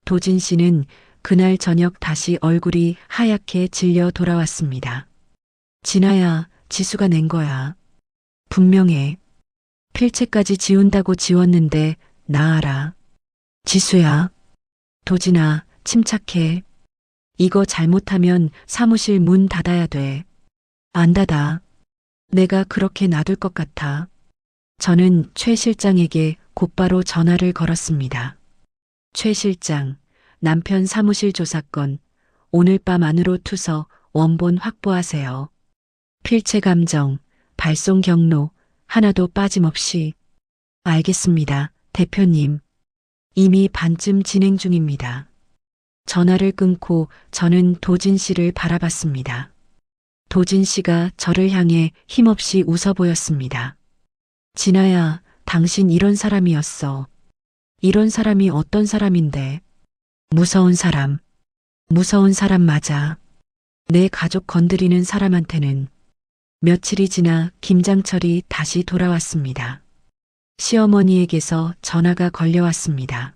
Speaker 1: 도진 씨는 그날 저녁 다시 얼굴이 하얗게 질려 돌아왔습니다. 진아야, 지수가 낸 거야. 분명해. 필체까지 지운다고 지웠는데 나 알아. 지수야. 도진아, 침착해. 이거 잘못하면 사무실 문 닫아야 돼. 안 닫아. 내가 그렇게 놔둘 것 같아. 저는 최 실장에게 곧바로 전화를 걸었습니다. 최 실장, 남편 사무실 조사건, 오늘 밤 안으로 투서 원본 확보하세요. 필체 감정, 발송 경로, 하나도 빠짐없이. 알겠습니다, 대표님. 이미 반쯤 진행 중입니다. 전화를 끊고 저는 도진 씨를 바라봤습니다. 도진 씨가 저를 향해 힘없이 웃어 보였습니다. 진아야, 당신 이런 사람이었어. 이런 사람이 어떤 사람인데? 무서운 사람. 무서운 사람 맞아. 내 가족 건드리는 사람한테는. 며칠이 지나 김장철이 다시 돌아왔습니다. 시어머니에게서 전화가 걸려왔습니다.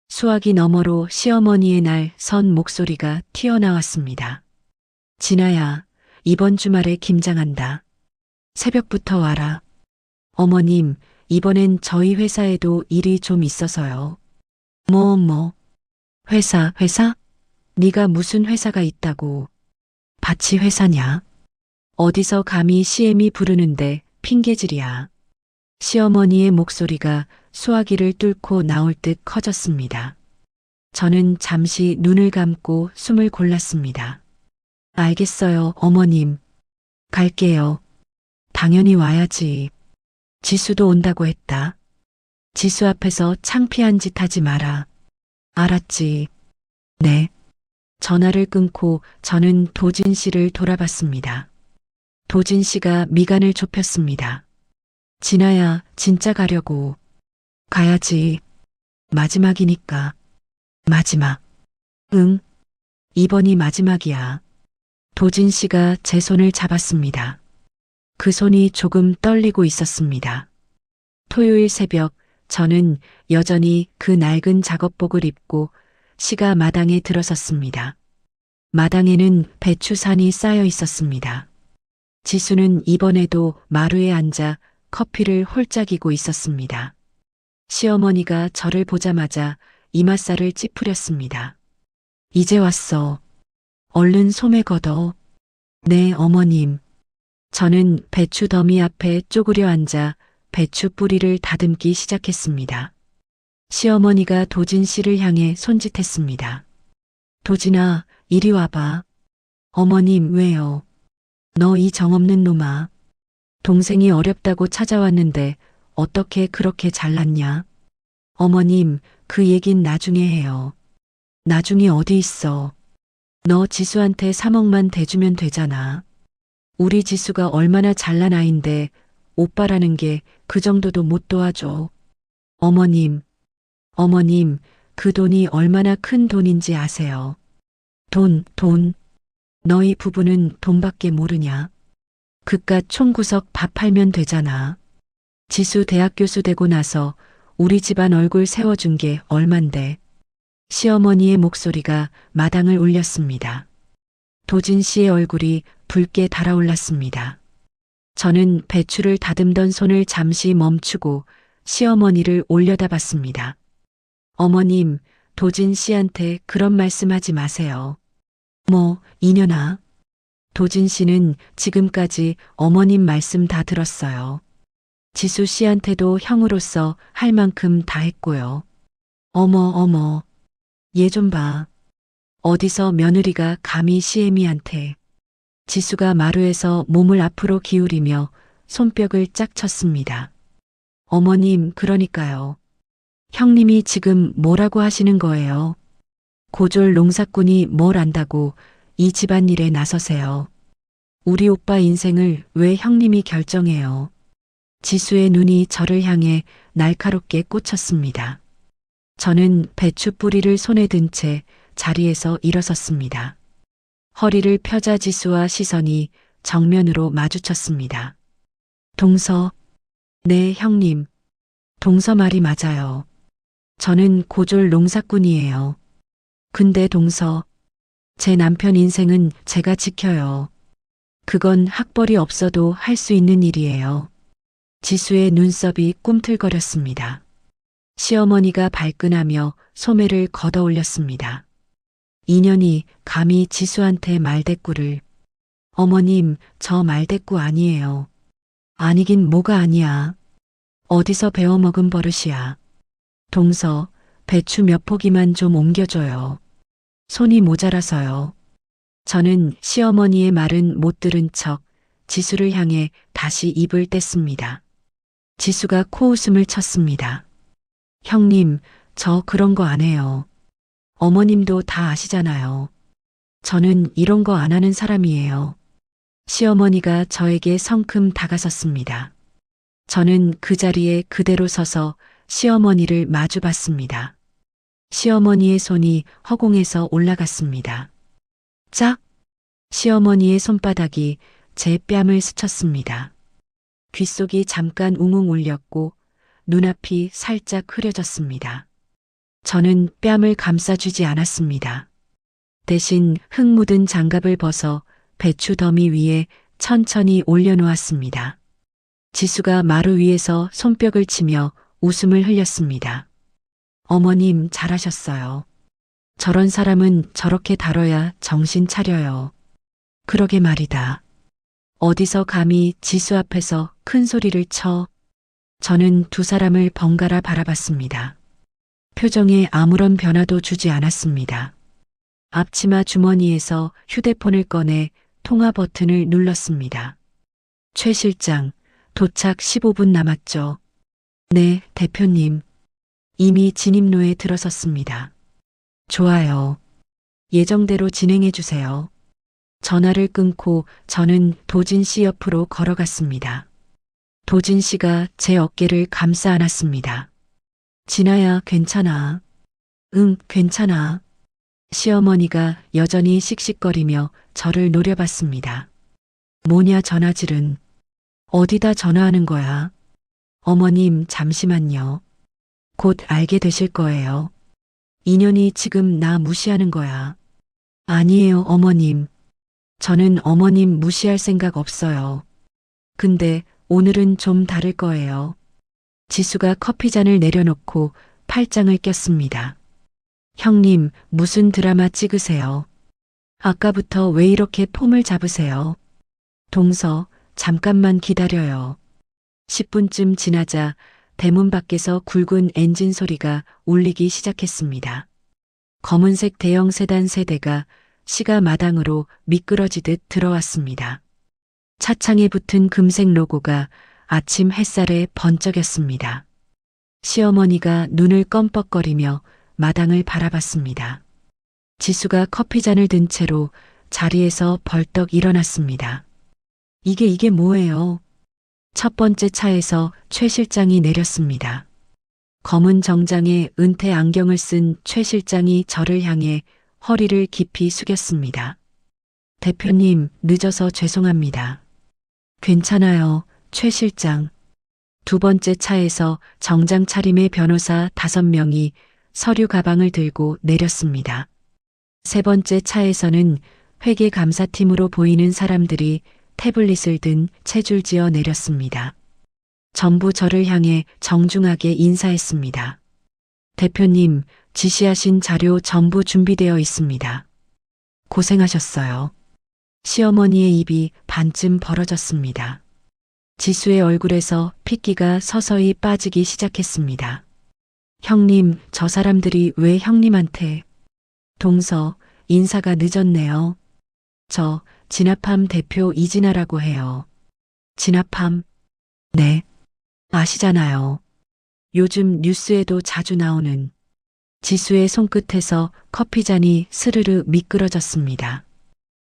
Speaker 1: 수화기 너머로 시어머니의 날 선 목소리가 튀어나왔습니다. 진아야, 이번 주말에 김장한다. 새벽부터 와라. 어머님, 이번엔 저희 회사에도 일이 좀 있어서요. 뭐. 회사? 네가 무슨 회사가 있다고. 밭이 회사냐? 어디서 감히 시엠이 부르는데 핑계질이야. 시어머니의 목소리가 수화기를 뚫고 나올 듯 커졌습니다. 저는 잠시 눈을 감고 숨을 골랐습니다. 알겠어요, 어머님. 갈게요. 당연히 와야지. 지수도 온다고 했다. 지수 앞에서 창피한 짓 하지 마라. 알았지. 네. 전화를 끊고 저는 도진 씨를 돌아봤습니다. 도진 씨가 미간을 좁혔습니다. 진아야, 진짜 가려고. 가야지. 마지막이니까. 마지막. 응. 이번이 마지막이야. 도진 씨가 제 손을 잡았습니다. 그 손이 조금 떨리고 있었습니다. 토요일 새벽, 저는 여전히 그 낡은 작업복을 입고 시가 마당에 들어섰습니다. 마당에는 배추산이 쌓여 있었습니다. 지수는 이번에도 마루에 앉아 커피를 홀짝이고 있었습니다. 시어머니가 저를 보자마자 이맛살을 찌푸렸습니다. 이제 왔어. 얼른 소매 걷어. 네, 어머님. 저는 배추 더미 앞에 쪼그려 앉아 배추 뿌리를 다듬기 시작했습니다. 시어머니가 도진 씨를 향해 손짓했습니다. 도진아, 이리 와봐. 어머님, 왜요? 너 이 정없는 놈아. 동생이 어렵다고 찾아왔는데 어떻게 그렇게 잘났냐? 어머님, 그 얘긴 나중에 해요. 나중이 어디 있어. 너 지수한테 3억만 대주면 되잖아. 우리 지수가 얼마나 잘난 아인데 오빠라는 게 그 정도도 못 도와줘. 어머님, 그 돈이 얼마나 큰 돈인지 아세요? 돈. 너희 부부는 돈밖에 모르냐? 그깟 총구석 밥 팔면 되잖아. 지수 대학 교수 되고 나서 우리 집안 얼굴 세워준 게 얼만데. 시어머니의 목소리가 마당을 울렸습니다. 도진 씨의 얼굴이 붉게 달아올랐습니다. 저는 배추를 다듬던 손을 잠시 멈추고 시어머니를 올려다봤습니다. 어머님, 도진 씨한테 그런 말씀하지 마세요. 뭐, 이년아. 도진 씨는 지금까지 어머님 말씀 다 들었어요. 지수 씨한테도 형으로서 할 만큼 다 했고요. 어머. 얘 좀 봐. 어디서 며느리가 감히 시애미한테. 지수가 마루에서 몸을 앞으로 기울이며 손뼉을 짝 쳤습니다. 어머님, 그러니까요. 형님이 지금 뭐라고 하시는 거예요? 고졸 농사꾼이 뭘 안다고 이 집안일에 나서세요. 우리 오빠 인생을 왜 형님이 결정해요? 지수의 눈이 저를 향해 날카롭게 꽂혔습니다. 저는 배추 뿌리를 손에 든 채 자리에서 일어섰습니다. 허리를 펴자 지수와 시선이 정면으로 마주쳤습니다. 동서. 네, 형님. 동서 말이 맞아요. 저는 고졸 농사꾼이에요. 근데 동서, 제 남편 인생은 제가 지켜요. 그건 학벌이 없어도 할 수 있는 일이에요. 지수의 눈썹이 꿈틀거렸습니다. 시어머니가 발끈하며 소매를 걷어 올렸습니다. 인연이 감히 지수한테 말대꾸를. 어머님, 저 말대꾸 아니에요. 아니긴 뭐가 아니야. 어디서 배워먹은 버릇이야. 동서, 배추 몇 포기만 좀 옮겨줘요. 손이 모자라서요. 저는 시어머니의 말은 못 들은 척 지수를 향해 다시 입을 뗐습니다. 지수가 코웃음을 쳤습니다. 형님, 저 그런 거 안 해요. 어머님도 다 아시잖아요. 저는 이런 거 안 하는 사람이에요. 시어머니가 저에게 성큼 다가섰습니다. 저는 그 자리에 그대로 서서 시어머니를 마주 봤습니다. 시어머니의 손이 허공에서 올라갔습니다. 짝! 시어머니의 손바닥이 제 뺨을 스쳤습니다. 귓속이 잠깐 웅웅 울렸고 눈앞이 살짝 흐려졌습니다. 저는 뺨을 감싸주지 않았습니다. 대신 흙 묻은 장갑을 벗어 배추 더미 위에 천천히 올려놓았습니다. 지수가 마루 위에서 손뼉을 치며 웃음을 흘렸습니다. 어머님, 잘하셨어요. 저런 사람은 저렇게 다뤄야 정신 차려요. 그러게 말이다. 어디서 감히 지수 앞에서 큰 소리를 쳐. 저는 두 사람을 번갈아 바라봤습니다. 표정에 아무런 변화도 주지 않았습니다. 앞치마 주머니에서 휴대폰을 꺼내 통화 버튼을 눌렀습니다. 최 실장, 도착 15분 남았죠. 네, 대표님. 이미 진입로에 들어섰습니다. 좋아요. 예정대로 진행해 주세요. 전화를 끊고 저는 도진 씨 옆으로 걸어갔습니다. 도진 씨가 제 어깨를 감싸 안았습니다. 진아야, 괜찮아. 응, 괜찮아. 시어머니가 여전히 씩씩거리며 저를 노려봤습니다. 뭐냐 전화질은. 어디다 전화하는 거야? 어머님, 잠시만요. 곧 알게 되실 거예요. 인연이 지금 나 무시하는 거야. 아니에요, 어머님. 저는 어머님 무시할 생각 없어요. 근데 오늘은 좀 다를 거예요. 지수가 커피잔을 내려놓고 팔짱을 꼈습니다. 형님, 무슨 드라마 찍으세요? 아까부터 왜 이렇게 폼을 잡으세요? 동서, 잠깐만 기다려요. 10분쯤 지나자 대문 밖에서 굵은 엔진 소리가 울리기 시작했습니다. 검은색 대형 세단 세대가 시가 마당으로 미끄러지듯 들어왔습니다. 차창에 붙은 금색 로고가 아침 햇살에 번쩍였습니다. 시어머니가 눈을 껌뻑거리며 마당을 바라봤습니다. 지수가 커피잔을 든 채로 자리에서 벌떡 일어났습니다. 이게 뭐예요? 첫 번째 차에서 최 실장이 내렸습니다. 검은 정장에 은퇴 안경을 쓴 최 실장이 저를 향해 허리를 깊이 숙였습니다. 대표님, 늦어서 죄송합니다. 괜찮아요, 최 실장. 두 번째 차에서 정장 차림의 변호사 5명이 서류 가방을 들고 내렸습니다. 세 번째 차에서는 회계 감사팀으로 보이는 사람들이 태블릿을 든 채줄지어 내렸습니다. 전부 저를 향해 정중하게 인사했습니다. 대표님, 지시하신 자료 전부 준비되어 있습니다. 고생하셨어요. 시어머니의 입이 반쯤 벌어졌습니다. 지수의 얼굴에서 핏기가 서서히 빠지기 시작했습니다. 형님, 저 사람들이 왜 형님한테... 동서, 인사가 늦었네요. 저 진아팜 대표 이진아라고 해요. 진아팜? 네. 아시잖아요. 요즘 뉴스에도 자주 나오는. 지수의 손끝에서 커피잔이 스르르 미끄러졌습니다.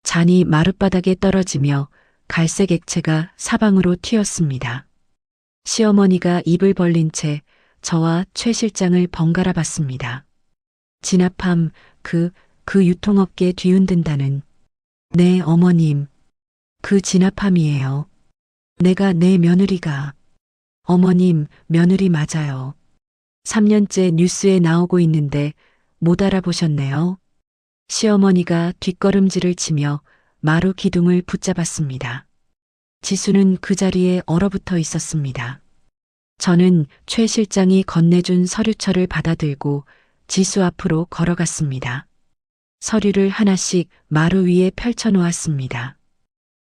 Speaker 1: 잔이 마룻바닥에 떨어지며 갈색 액체가 사방으로 튀었습니다. 시어머니가 입을 벌린 채 저와 최 실장을 번갈아 봤습니다. 진아팜, 그 유통업계 뒤흔든다는. 네, 어머님. 그 진아팜이에요. 내 며느리가. 어머님, 며느리 맞아요. 3년째 뉴스에 나오고 있는데 못 알아보셨네요. 시어머니가 뒷걸음질을 치며 마루 기둥을 붙잡았습니다. 지수는 그 자리에 얼어붙어 있었습니다. 저는 최 실장이 건네준 서류철을 받아들고 지수 앞으로 걸어갔습니다. 서류를 하나씩 마루 위에 펼쳐놓았습니다.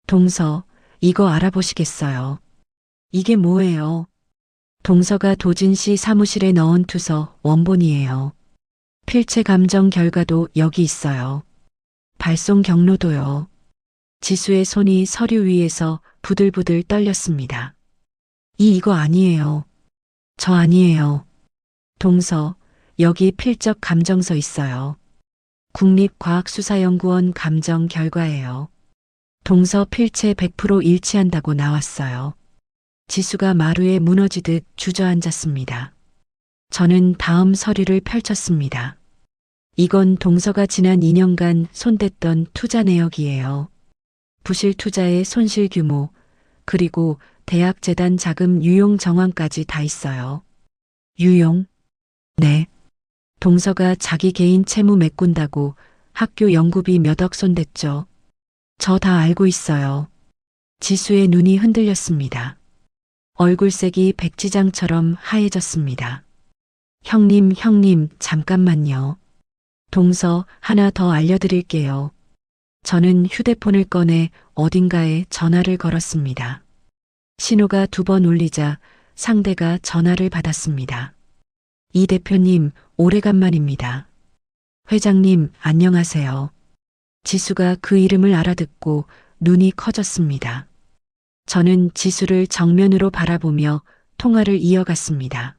Speaker 1: 동서, 이거 알아보시겠어요? 이게 뭐예요? 동서가 도진 씨 사무실에 넣은 투서 원본이에요. 필체 감정 결과도 여기 있어요. 발송 경로도요. 지수의 손이 서류 위에서 부들부들 떨렸습니다. 이거 아니에요. 저 아니에요. 동서, 여기 필적 감정서 있어요. 국립과학수사연구원 감정 결과예요. 동서 필체 100% 일치한다고 나왔어요. 지수가 마루에 무너지듯 주저앉았습니다. 저는 다음 서류를 펼쳤습니다. 이건 동서가 지난 2년간 손댔던 투자 내역이에요. 부실 투자의 손실 규모, 그리고 대학 재단 자금 유용 정황까지 다 있어요. 유용? 네. 동서가 자기 개인 채무 메꾼다고 학교 연구비 몇 억 손댔죠. 저 다 알고 있어요. 지수의 눈이 흔들렸습니다. 얼굴색이 백지장처럼 하얘졌습니다. 형님, 잠깐만요. 동서, 하나 더 알려드릴게요. 저는 휴대폰을 꺼내 어딘가에 전화를 걸었습니다. 신호가 2번 울리자 상대가 전화를 받았습니다. 이 대표님, 오래간만입니다. 회장님, 안녕하세요. 지수가 그 이름을 알아듣고 눈이 커졌습니다. 저는 지수를 정면으로 바라보며 통화를 이어갔습니다.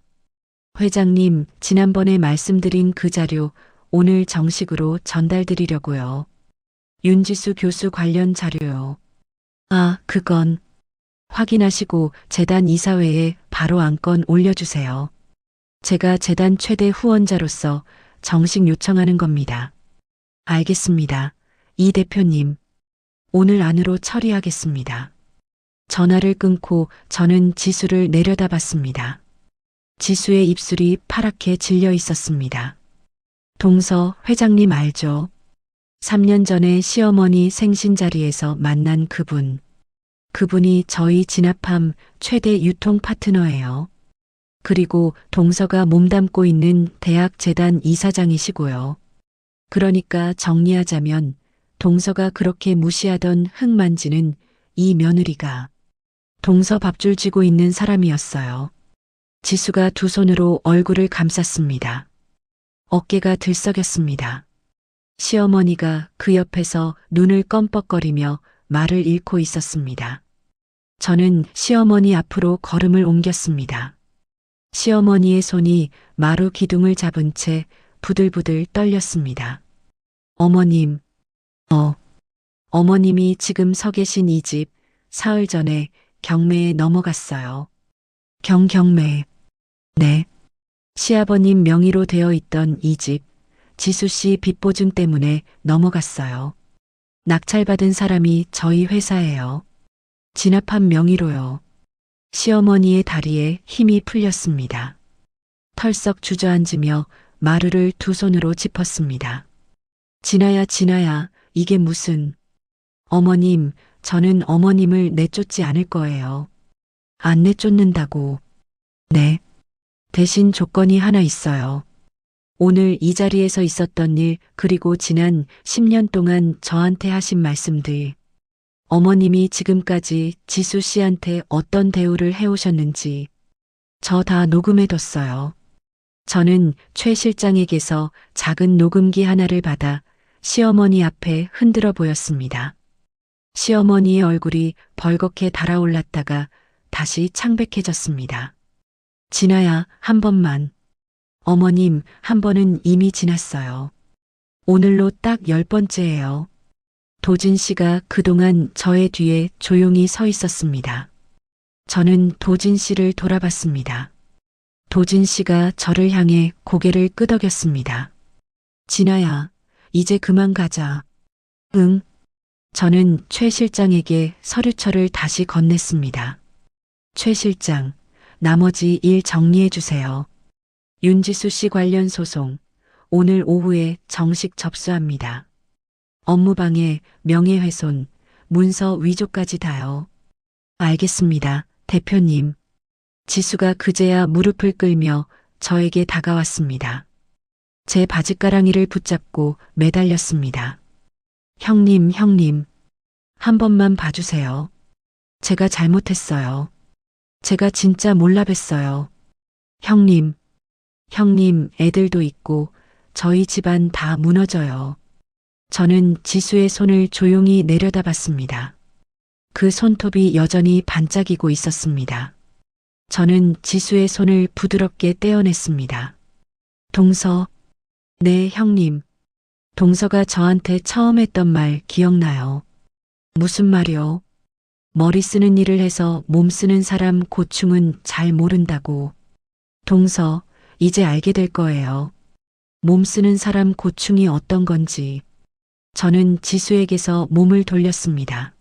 Speaker 1: 회장님, 지난번에 말씀드린 그 자료 오늘 정식으로 전달드리려고요. 윤지수 교수 관련 자료요. 아, 그건 확인하시고 재단 이사회에 바로 안건 올려주세요. 제가 재단 최대 후원자로서 정식 요청하는 겁니다. 알겠습니다. 이 대표님, 오늘 안으로 처리하겠습니다. 전화를 끊고 저는 지수를 내려다봤습니다. 지수의 입술이 파랗게 질려 있었습니다. 동서 회장님 알죠? 3년 전에 시어머니 생신 자리에서 만난 그분. 그분이 저희 진압함 최대 유통 파트너예요. 그리고 동서가 몸담고 있는 대학 재단 이사장이시고요. 그러니까 정리하자면 동서가 그렇게 무시하던 흙만지는 이 며느리가 동서 밥줄 쥐고 있는 사람이었어요. 지수가 두 손으로 얼굴을 감쌌습니다. 어깨가 들썩였습니다. 시어머니가 그 옆에서 눈을 껌뻑거리며 말을 잃고 있었습니다. 저는 시어머니 앞으로 걸음을 옮겼습니다. 시어머니의 손이 마루 기둥을 잡은 채 부들부들 떨렸습니다. 어머님, 어머님이 지금 서 계신 이 집 사흘 전에 경매에 넘어갔어요. 경매. 네. 시아버님 명의로 되어 있던 이 집, 지수 씨 빚보증 때문에 넘어갔어요. 낙찰받은 사람이 저희 회사예요. 진압한 명의로요. 시어머니의 다리에 힘이 풀렸습니다. 털썩 주저앉으며 마루를 두 손으로 짚었습니다. 진아야, 이게 무슨... 어머님, 저는 어머님을 내쫓지 않을 거예요. 안 내쫓는다고. 네. 대신 조건이 하나 있어요. 오늘 이 자리에서 있었던 일, 그리고 지난 10년 동안 저한테 하신 말씀들. 어머님이 지금까지 지수 씨한테 어떤 대우를 해오셨는지 저 다 녹음해뒀어요. 저는 최 실장에게서 작은 녹음기 하나를 받아 시어머니 앞에 흔들어 보였습니다. 시어머니의 얼굴이 벌겋게 달아올랐다가 다시 창백해졌습니다. 진아야, 한 번만. 어머님, 한 번은 이미 지났어요. 오늘로 딱 10번째예요. 도진 씨가 그동안 저의 뒤에 조용히 서 있었습니다. 저는 도진 씨를 돌아봤습니다. 도진 씨가 저를 향해 고개를 끄덕였습니다. 진아야, 이제 그만 가자. 응. 저는 최 실장에게 서류철을 다시 건넸습니다. 최 실장, 나머지 일 정리해 주세요. 윤지수 씨 관련 소송, 오늘 오후에 정식 접수합니다. 업무방해, 명예훼손, 문서 위조까지 다요. 알겠습니다, 대표님. 지수가 그제야 무릎을 꿇며 저에게 다가왔습니다. 제 바짓가랑이를 붙잡고 매달렸습니다. 형님, 한 번만 봐주세요. 제가 잘못했어요. 제가 진짜 몰라 뵀어요. 형님, 애들도 있고 저희 집안 다 무너져요. 저는 지수의 손을 조용히 내려다봤습니다. 그 손톱이 여전히 반짝이고 있었습니다. 저는 지수의 손을 부드럽게 떼어냈습니다. 동서. 네, 형님. 동서가 저한테 처음 했던 말 기억나요? 무슨 말이요? 머리 쓰는 일을 해서 몸 쓰는 사람 고충은 잘 모른다고. 동서, 이제 알게 될 거예요. 몸 쓰는 사람 고충이 어떤 건지. 저는 지수에게서 몸을 돌렸습니다.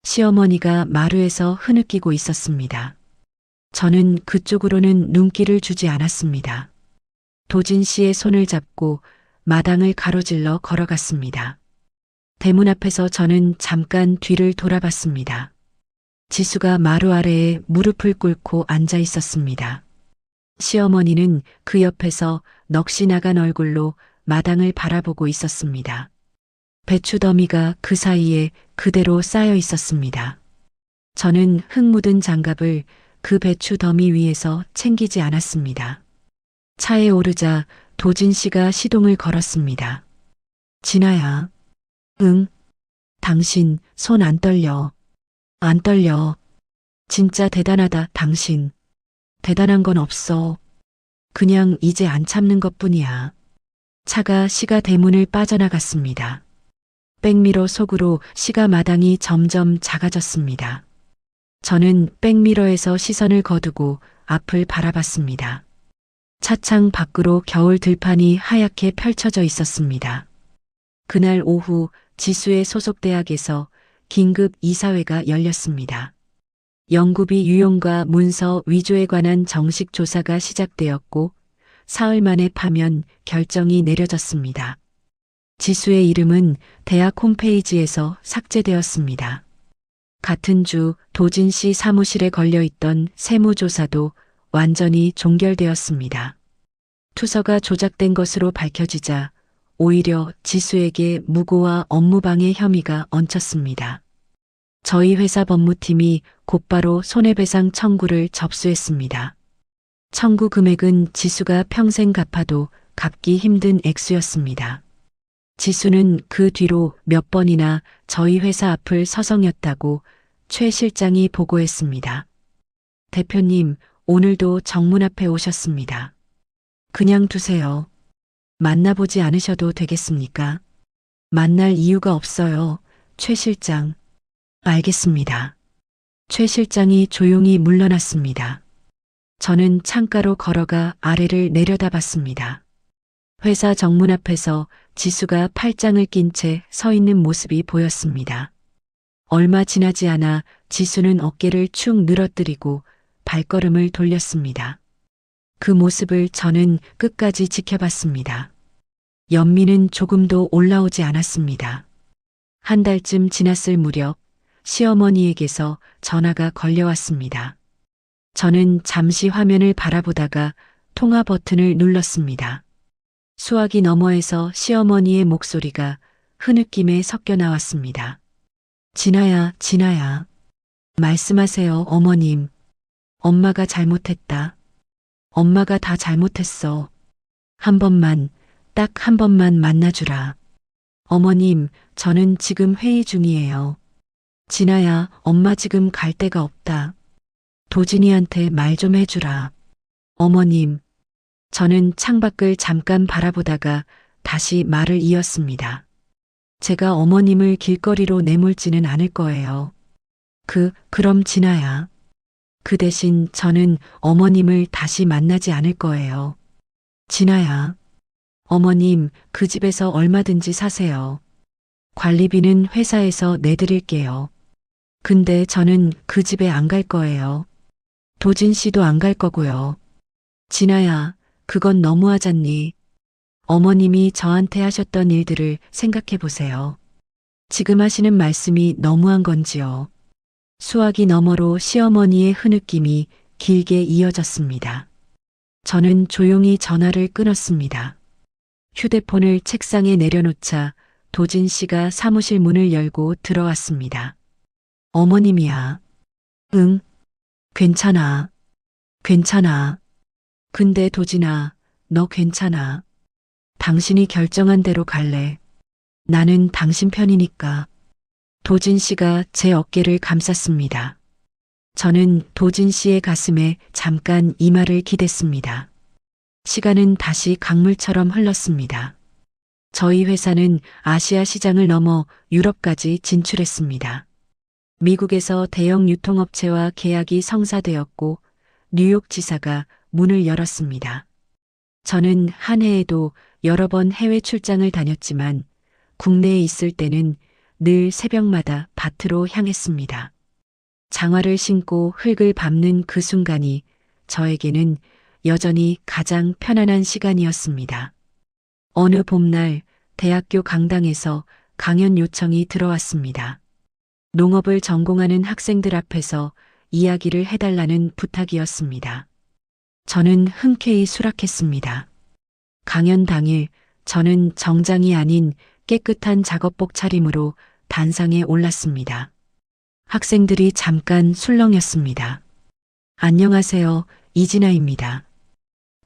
Speaker 1: 시어머니가 마루에서 흐느끼고 있었습니다. 저는 그쪽으로는 눈길을 주지 않았습니다. 도진 씨의 손을 잡고 마당을 가로질러 걸어갔습니다. 대문 앞에서 저는 잠깐 뒤를 돌아봤습니다. 지수가 마루 아래에 무릎을 꿇고 앉아 있었습니다. 시어머니는 그 옆에서 넋이 나간 얼굴로 마당을 바라보고 있었습니다. 배추 더미가 그 사이에 그대로 쌓여 있었습니다. 저는 흙 묻은 장갑을 그 배추 더미 위에서 챙기지 않았습니다. 차에 오르자 도진 씨가 시동을 걸었습니다. 진아야. 응. 당신 손 안 떨려. 안 떨려. 진짜 대단하다, 당신. 대단한 건 없어. 그냥 이제 안 참는 것뿐이야. 차가 시가 대문을 빠져나갔습니다. 백미러 속으로 시가 마당이 점점 작아졌습니다. 저는 백미러에서 시선을 거두고 앞을 바라봤습니다. 차창 밖으로 겨울 들판이 하얗게 펼쳐져 있었습니다. 그날 오후 지수의 소속 대학에서 긴급 이사회가 열렸습니다. 연구비 유용과 문서 위조에 관한 정식 조사가 시작되었고 사흘 만에 파면 결정이 내려졌습니다. 지수의 이름은 대학 홈페이지에서 삭제되었습니다. 같은 주 도진 씨 사무실에 걸려있던 세무조사도 완전히 종결되었습니다. 투서가 조작된 것으로 밝혀지자 오히려 지수에게 무고와 업무방해 혐의가 얹혔습니다. 저희 회사 법무팀이 곧바로 손해배상 청구를 접수했습니다. 청구 금액은 지수가 평생 갚아도 갚기 힘든 액수였습니다. 지수는 그 뒤로 몇 번이나 저희 회사 앞을 서성였다고 최 실장이 보고했습니다. 대표님, 오늘도 정문 앞에 오셨습니다. 그냥 두세요. 만나보지 않으셔도 되겠습니까? 만날 이유가 없어요, 최 실장. 알겠습니다. 최 실장이 조용히 물러났습니다. 저는 창가로 걸어가 아래를 내려다봤습니다. 회사 정문 앞에서 지수가 팔짱을 낀 채 서 있는 모습이 보였습니다. 얼마 지나지 않아 지수는 어깨를 축 늘어뜨리고 발걸음을 돌렸습니다. 그 모습을 저는 끝까지 지켜봤습니다. 연민은 조금도 올라오지 않았습니다. 한 달쯤 지났을 무렵 시어머니에게서 전화가 걸려왔습니다. 저는 잠시 화면을 바라보다가 통화 버튼을 눌렀습니다. 수화기 너머에서 시어머니의 목소리가 흐느낌에 섞여 나왔습니다. 진아야, 진아야. 말씀하세요, 어머님. 엄마가 잘못했다. 엄마가 다 잘못했어. 한 번만, 딱 한 번만 만나주라. 어머님, 저는 지금 회의 중이에요. 진아야, 엄마 지금 갈 데가 없다. 도진이한테 말 좀 해주라. 어머님. 저는 창밖을 잠깐 바라보다가 다시 말을 이었습니다. 제가 어머님을 길거리로 내몰지는 않을 거예요. 그럼 진아야. 그 대신 저는 어머님을 다시 만나지 않을 거예요. 진아야. 어머님, 그 집에서 얼마든지 사세요. 관리비는 회사에서 내드릴게요. 근데 저는 그 집에 안 갈 거예요. 도진 씨도 안 갈 거고요. 진아야, 그건 너무하잖니. 어머님이 저한테 하셨던 일들을 생각해 보세요. 지금 하시는 말씀이 너무한 건지요. 수화기 너머로 시어머니의 흐느낌이 길게 이어졌습니다. 저는 조용히 전화를 끊었습니다. 휴대폰을 책상에 내려놓자 도진 씨가 사무실 문을 열고 들어왔습니다. 어머님이야. 응, 괜찮아. 괜찮아. 근데 도진아, 너 괜찮아. 당신이 결정한 대로 갈래. 나는 당신 편이니까. 도진 씨가 제 어깨를 감쌌습니다. 저는 도진 씨의 가슴에 잠깐 이마를 기댔습니다. 시간은 다시 강물처럼 흘렀습니다. 저희 회사는 아시아 시장을 넘어 유럽까지 진출했습니다. 미국에서 대형 유통업체와 계약이 성사되었고 뉴욕 지사가 문을 열었습니다. 저는 한 해에도 여러 번 해외 출장을 다녔지만 국내에 있을 때는 늘 새벽마다 밭으로 향했습니다. 장화를 신고 흙을 밟는 그 순간이 저에게는 여전히 가장 편안한 시간이었습니다. 어느 봄날 대학교 강당에서 강연 요청이 들어왔습니다. 농업을 전공하는 학생들 앞에서 이야기를 해달라는 부탁이었습니다. 저는 흔쾌히 수락했습니다. 강연 당일 저는 정장이 아닌 깨끗한 작업복 차림으로 단상에 올랐습니다. 학생들이 잠깐 술렁였습니다. 안녕하세요, 이진아입니다.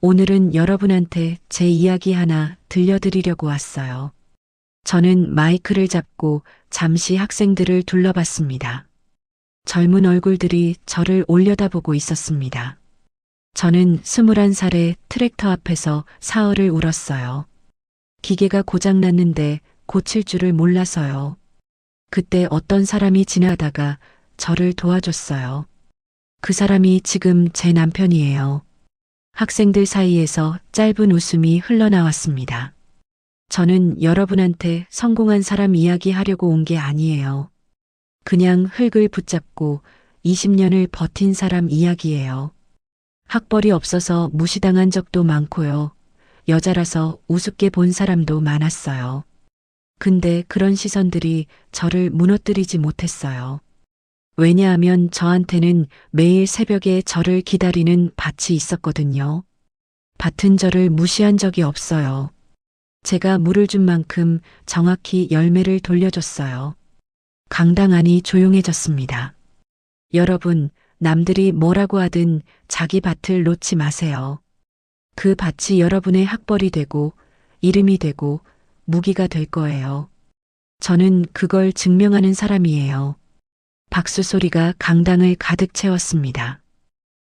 Speaker 1: 오늘은 여러분한테 제 이야기 하나 들려드리려고 왔어요. 저는 마이크를 잡고 잠시 학생들을 둘러봤습니다. 젊은 얼굴들이 저를 올려다보고 있었습니다. 저는 21살에 트랙터 앞에서 사흘을 울었어요. 기계가 고장났는데 고칠 줄을 몰라서요. 그때 어떤 사람이 지나가다가 저를 도와줬어요. 그 사람이 지금 제 남편이에요. 학생들 사이에서 짧은 웃음이 흘러나왔습니다. 저는 여러분한테 성공한 사람 이야기 하려고 온 게 아니에요. 그냥 흙을 붙잡고 20년을 버틴 사람 이야기예요. 학벌이 없어서 무시당한 적도 많고요. 여자라서 우습게 본 사람도 많았어요. 근데 그런 시선들이 저를 무너뜨리지 못했어요. 왜냐하면 저한테는 매일 새벽에 저를 기다리는 밭이 있었거든요. 밭은 저를 무시한 적이 없어요. 제가 물을 준 만큼 정확히 열매를 돌려줬어요. 강당 안이 조용해졌습니다. 여러분, 남들이 뭐라고 하든 자기 밭을 놓지 마세요. 그 밭이 여러분의 학벌이 되고 이름이 되고 무기가 될 거예요. 저는 그걸 증명하는 사람이에요. 박수 소리가 강당을 가득 채웠습니다.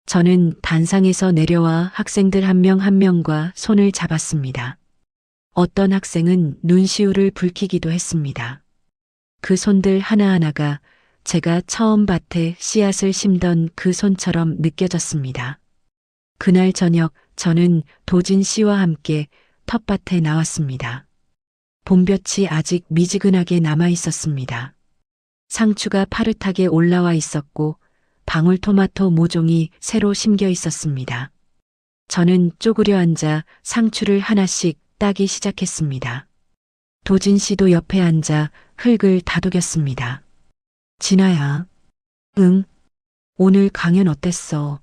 Speaker 1: 저는 단상에서 내려와 학생들 한 명 한 명과 손을 잡았습니다. 어떤 학생은 눈시울을 붉히기도 했습니다. 그 손들 하나하나가 제가 처음 밭에 씨앗을 심던 그 손처럼 느껴졌습니다. 그날 저녁 저는 도진 씨와 함께 텃밭에 나왔습니다. 봄볕이 아직 미지근하게 남아 있었습니다. 상추가 파릇하게 올라와 있었고 방울토마토 모종이 새로 심겨 있었습니다. 저는 쪼그려 앉아 상추를 하나씩 따기 시작했습니다. 도진 씨도 옆에 앉아 흙을 다독였습니다. 진아야. 응. 오늘 강연 어땠어?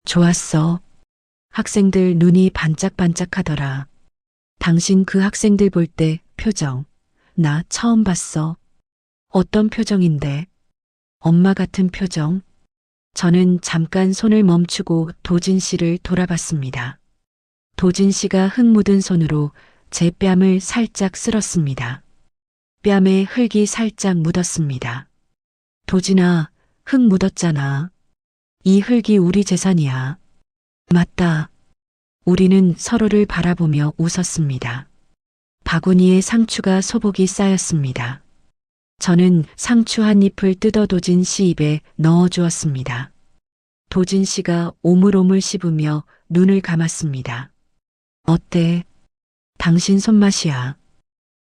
Speaker 1: 좋았어. 학생들 눈이 반짝반짝하더라. 당신 그 학생들 볼 때 표정. 나 처음 봤어. 어떤 표정인데? 엄마 같은 표정? 저는 잠깐 손을 멈추고 도진 씨를 돌아봤습니다. 도진 씨가 흙 묻은 손으로 제 뺨을 살짝 쓸었습니다. 뺨에 흙이 살짝 묻었습니다. 도진아, 흙 묻었잖아. 이 흙이 우리 재산이야. 맞다. 우리는 서로를 바라보며 웃었습니다. 바구니에 상추가 소복이 쌓였습니다. 저는 상추 한 잎을 뜯어 도진 씨 입에 넣어 주었습니다. 도진 씨가 오물오물 씹으며 눈을 감았습니다. 어때? 당신 손맛이야.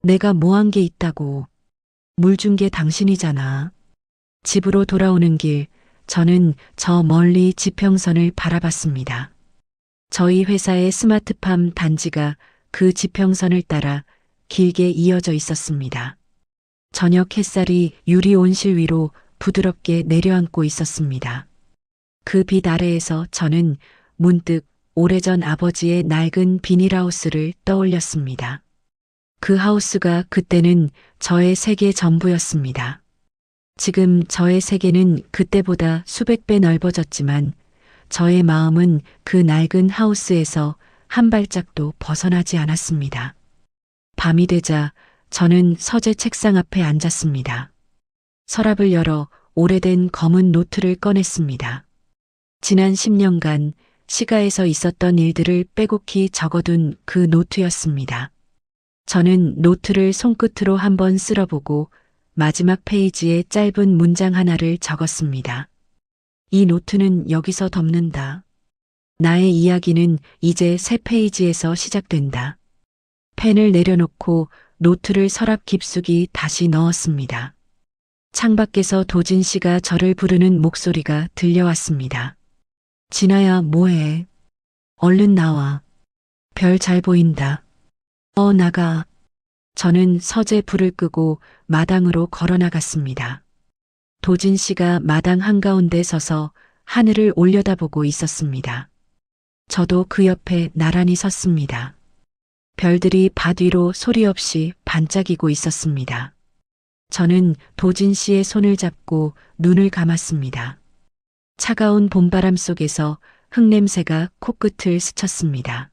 Speaker 1: 내가 뭐 한 게 있다고. 물 준 게 당신이잖아. 집으로 돌아오는 길, 저는 저 멀리 지평선을 바라봤습니다. 저희 회사의 스마트팜 단지가 그 지평선을 따라 길게 이어져 있었습니다. 저녁 햇살이 유리 온실 위로 부드럽게 내려앉고 있었습니다. 그 빛 아래에서 저는 문득 오래전 아버지의 낡은 비닐하우스를 떠올렸습니다. 그 하우스가 그때는 저의 세계 전부였습니다. 지금 저의 세계는 그때보다 수백 배 넓어졌지만 저의 마음은 그 낡은 하우스에서 한 발짝도 벗어나지 않았습니다. 밤이 되자 저는 서재 책상 앞에 앉았습니다. 서랍을 열어 오래된 검은 노트를 꺼냈습니다. 지난 10년간 시가에서 있었던 일들을 빼곡히 적어둔 그 노트였습니다. 저는 노트를 손끝으로 한번 쓸어보고 마지막 페이지에 짧은 문장 하나를 적었습니다. 이 노트는 여기서 덮는다. 나의 이야기는 이제 새 페이지에서 시작된다. 펜을 내려놓고 노트를 서랍 깊숙이 다시 넣었습니다. 창밖에서 도진 씨가 저를 부르는 목소리가 들려왔습니다. 진아야, 뭐해? 얼른 나와. 별 잘 보인다. 나가. 저는 서재 불을 끄고 마당으로 걸어 나갔습니다. 도진 씨가 마당 한가운데 서서 하늘을 올려다보고 있었습니다. 저도 그 옆에 나란히 섰습니다. 별들이 밭 위로 소리 없이 반짝이고 있었습니다. 저는 도진 씨의 손을 잡고 눈을 감았습니다. 차가운 봄바람 속에서 흙냄새가 코끝을 스쳤습니다.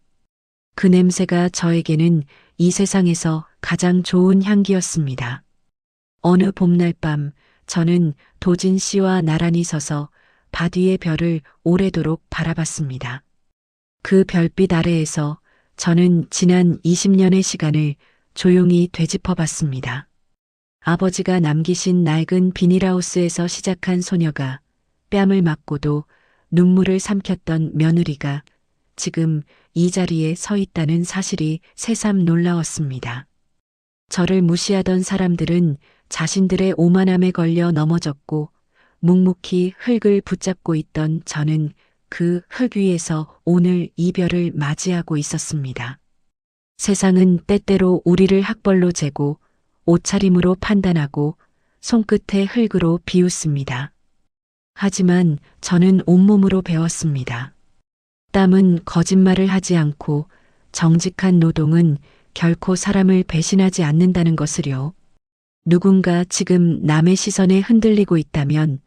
Speaker 1: 그 냄새가 저에게는 이 세상에서 가장 좋은 향기였습니다. 어느 봄날 밤 저는 도진 씨와 나란히 서서 밭 위의 별을 오래도록 바라봤습니다. 그 별빛 아래에서 저는 지난 20년의 시간을 조용히 되짚어 봤습니다. 아버지가 남기신 낡은 비닐하우스에서 시작한 소녀가 뺨을 맞고도 눈물을 삼켰던 며느리가 지금 이 자리에 서 있다는 사실이 새삼 놀라웠습니다. 저를 무시하던 사람들은 자신들의 오만함에 걸려 넘어졌고 묵묵히 흙을 붙잡고 있던 저는 그 흙 위에서 오늘 이별을 맞이하고 있었습니다. 세상은 때때로 우리를 학벌로 재고 옷차림으로 판단하고 손끝에 흙으로 비웃습니다. 하지만 저는 온몸으로 배웠습니다. 땀은 거짓말을 하지 않고 정직한 노동은 결코 사람을 배신하지 않는다는 것을요. 누군가 지금 남의 시선에 흔들리고 있다면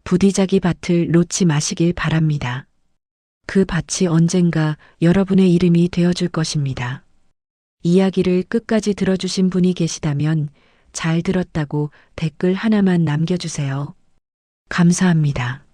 Speaker 1: 부디자기 밭을 놓지 마시길 바랍니다. 그 밭이 언젠가 여러분의 이름이 되어줄 것입니다. 이야기를 끝까지 들어주신 분이 계시다면 잘 들었다고 댓글 하나만 남겨주세요. 감사합니다.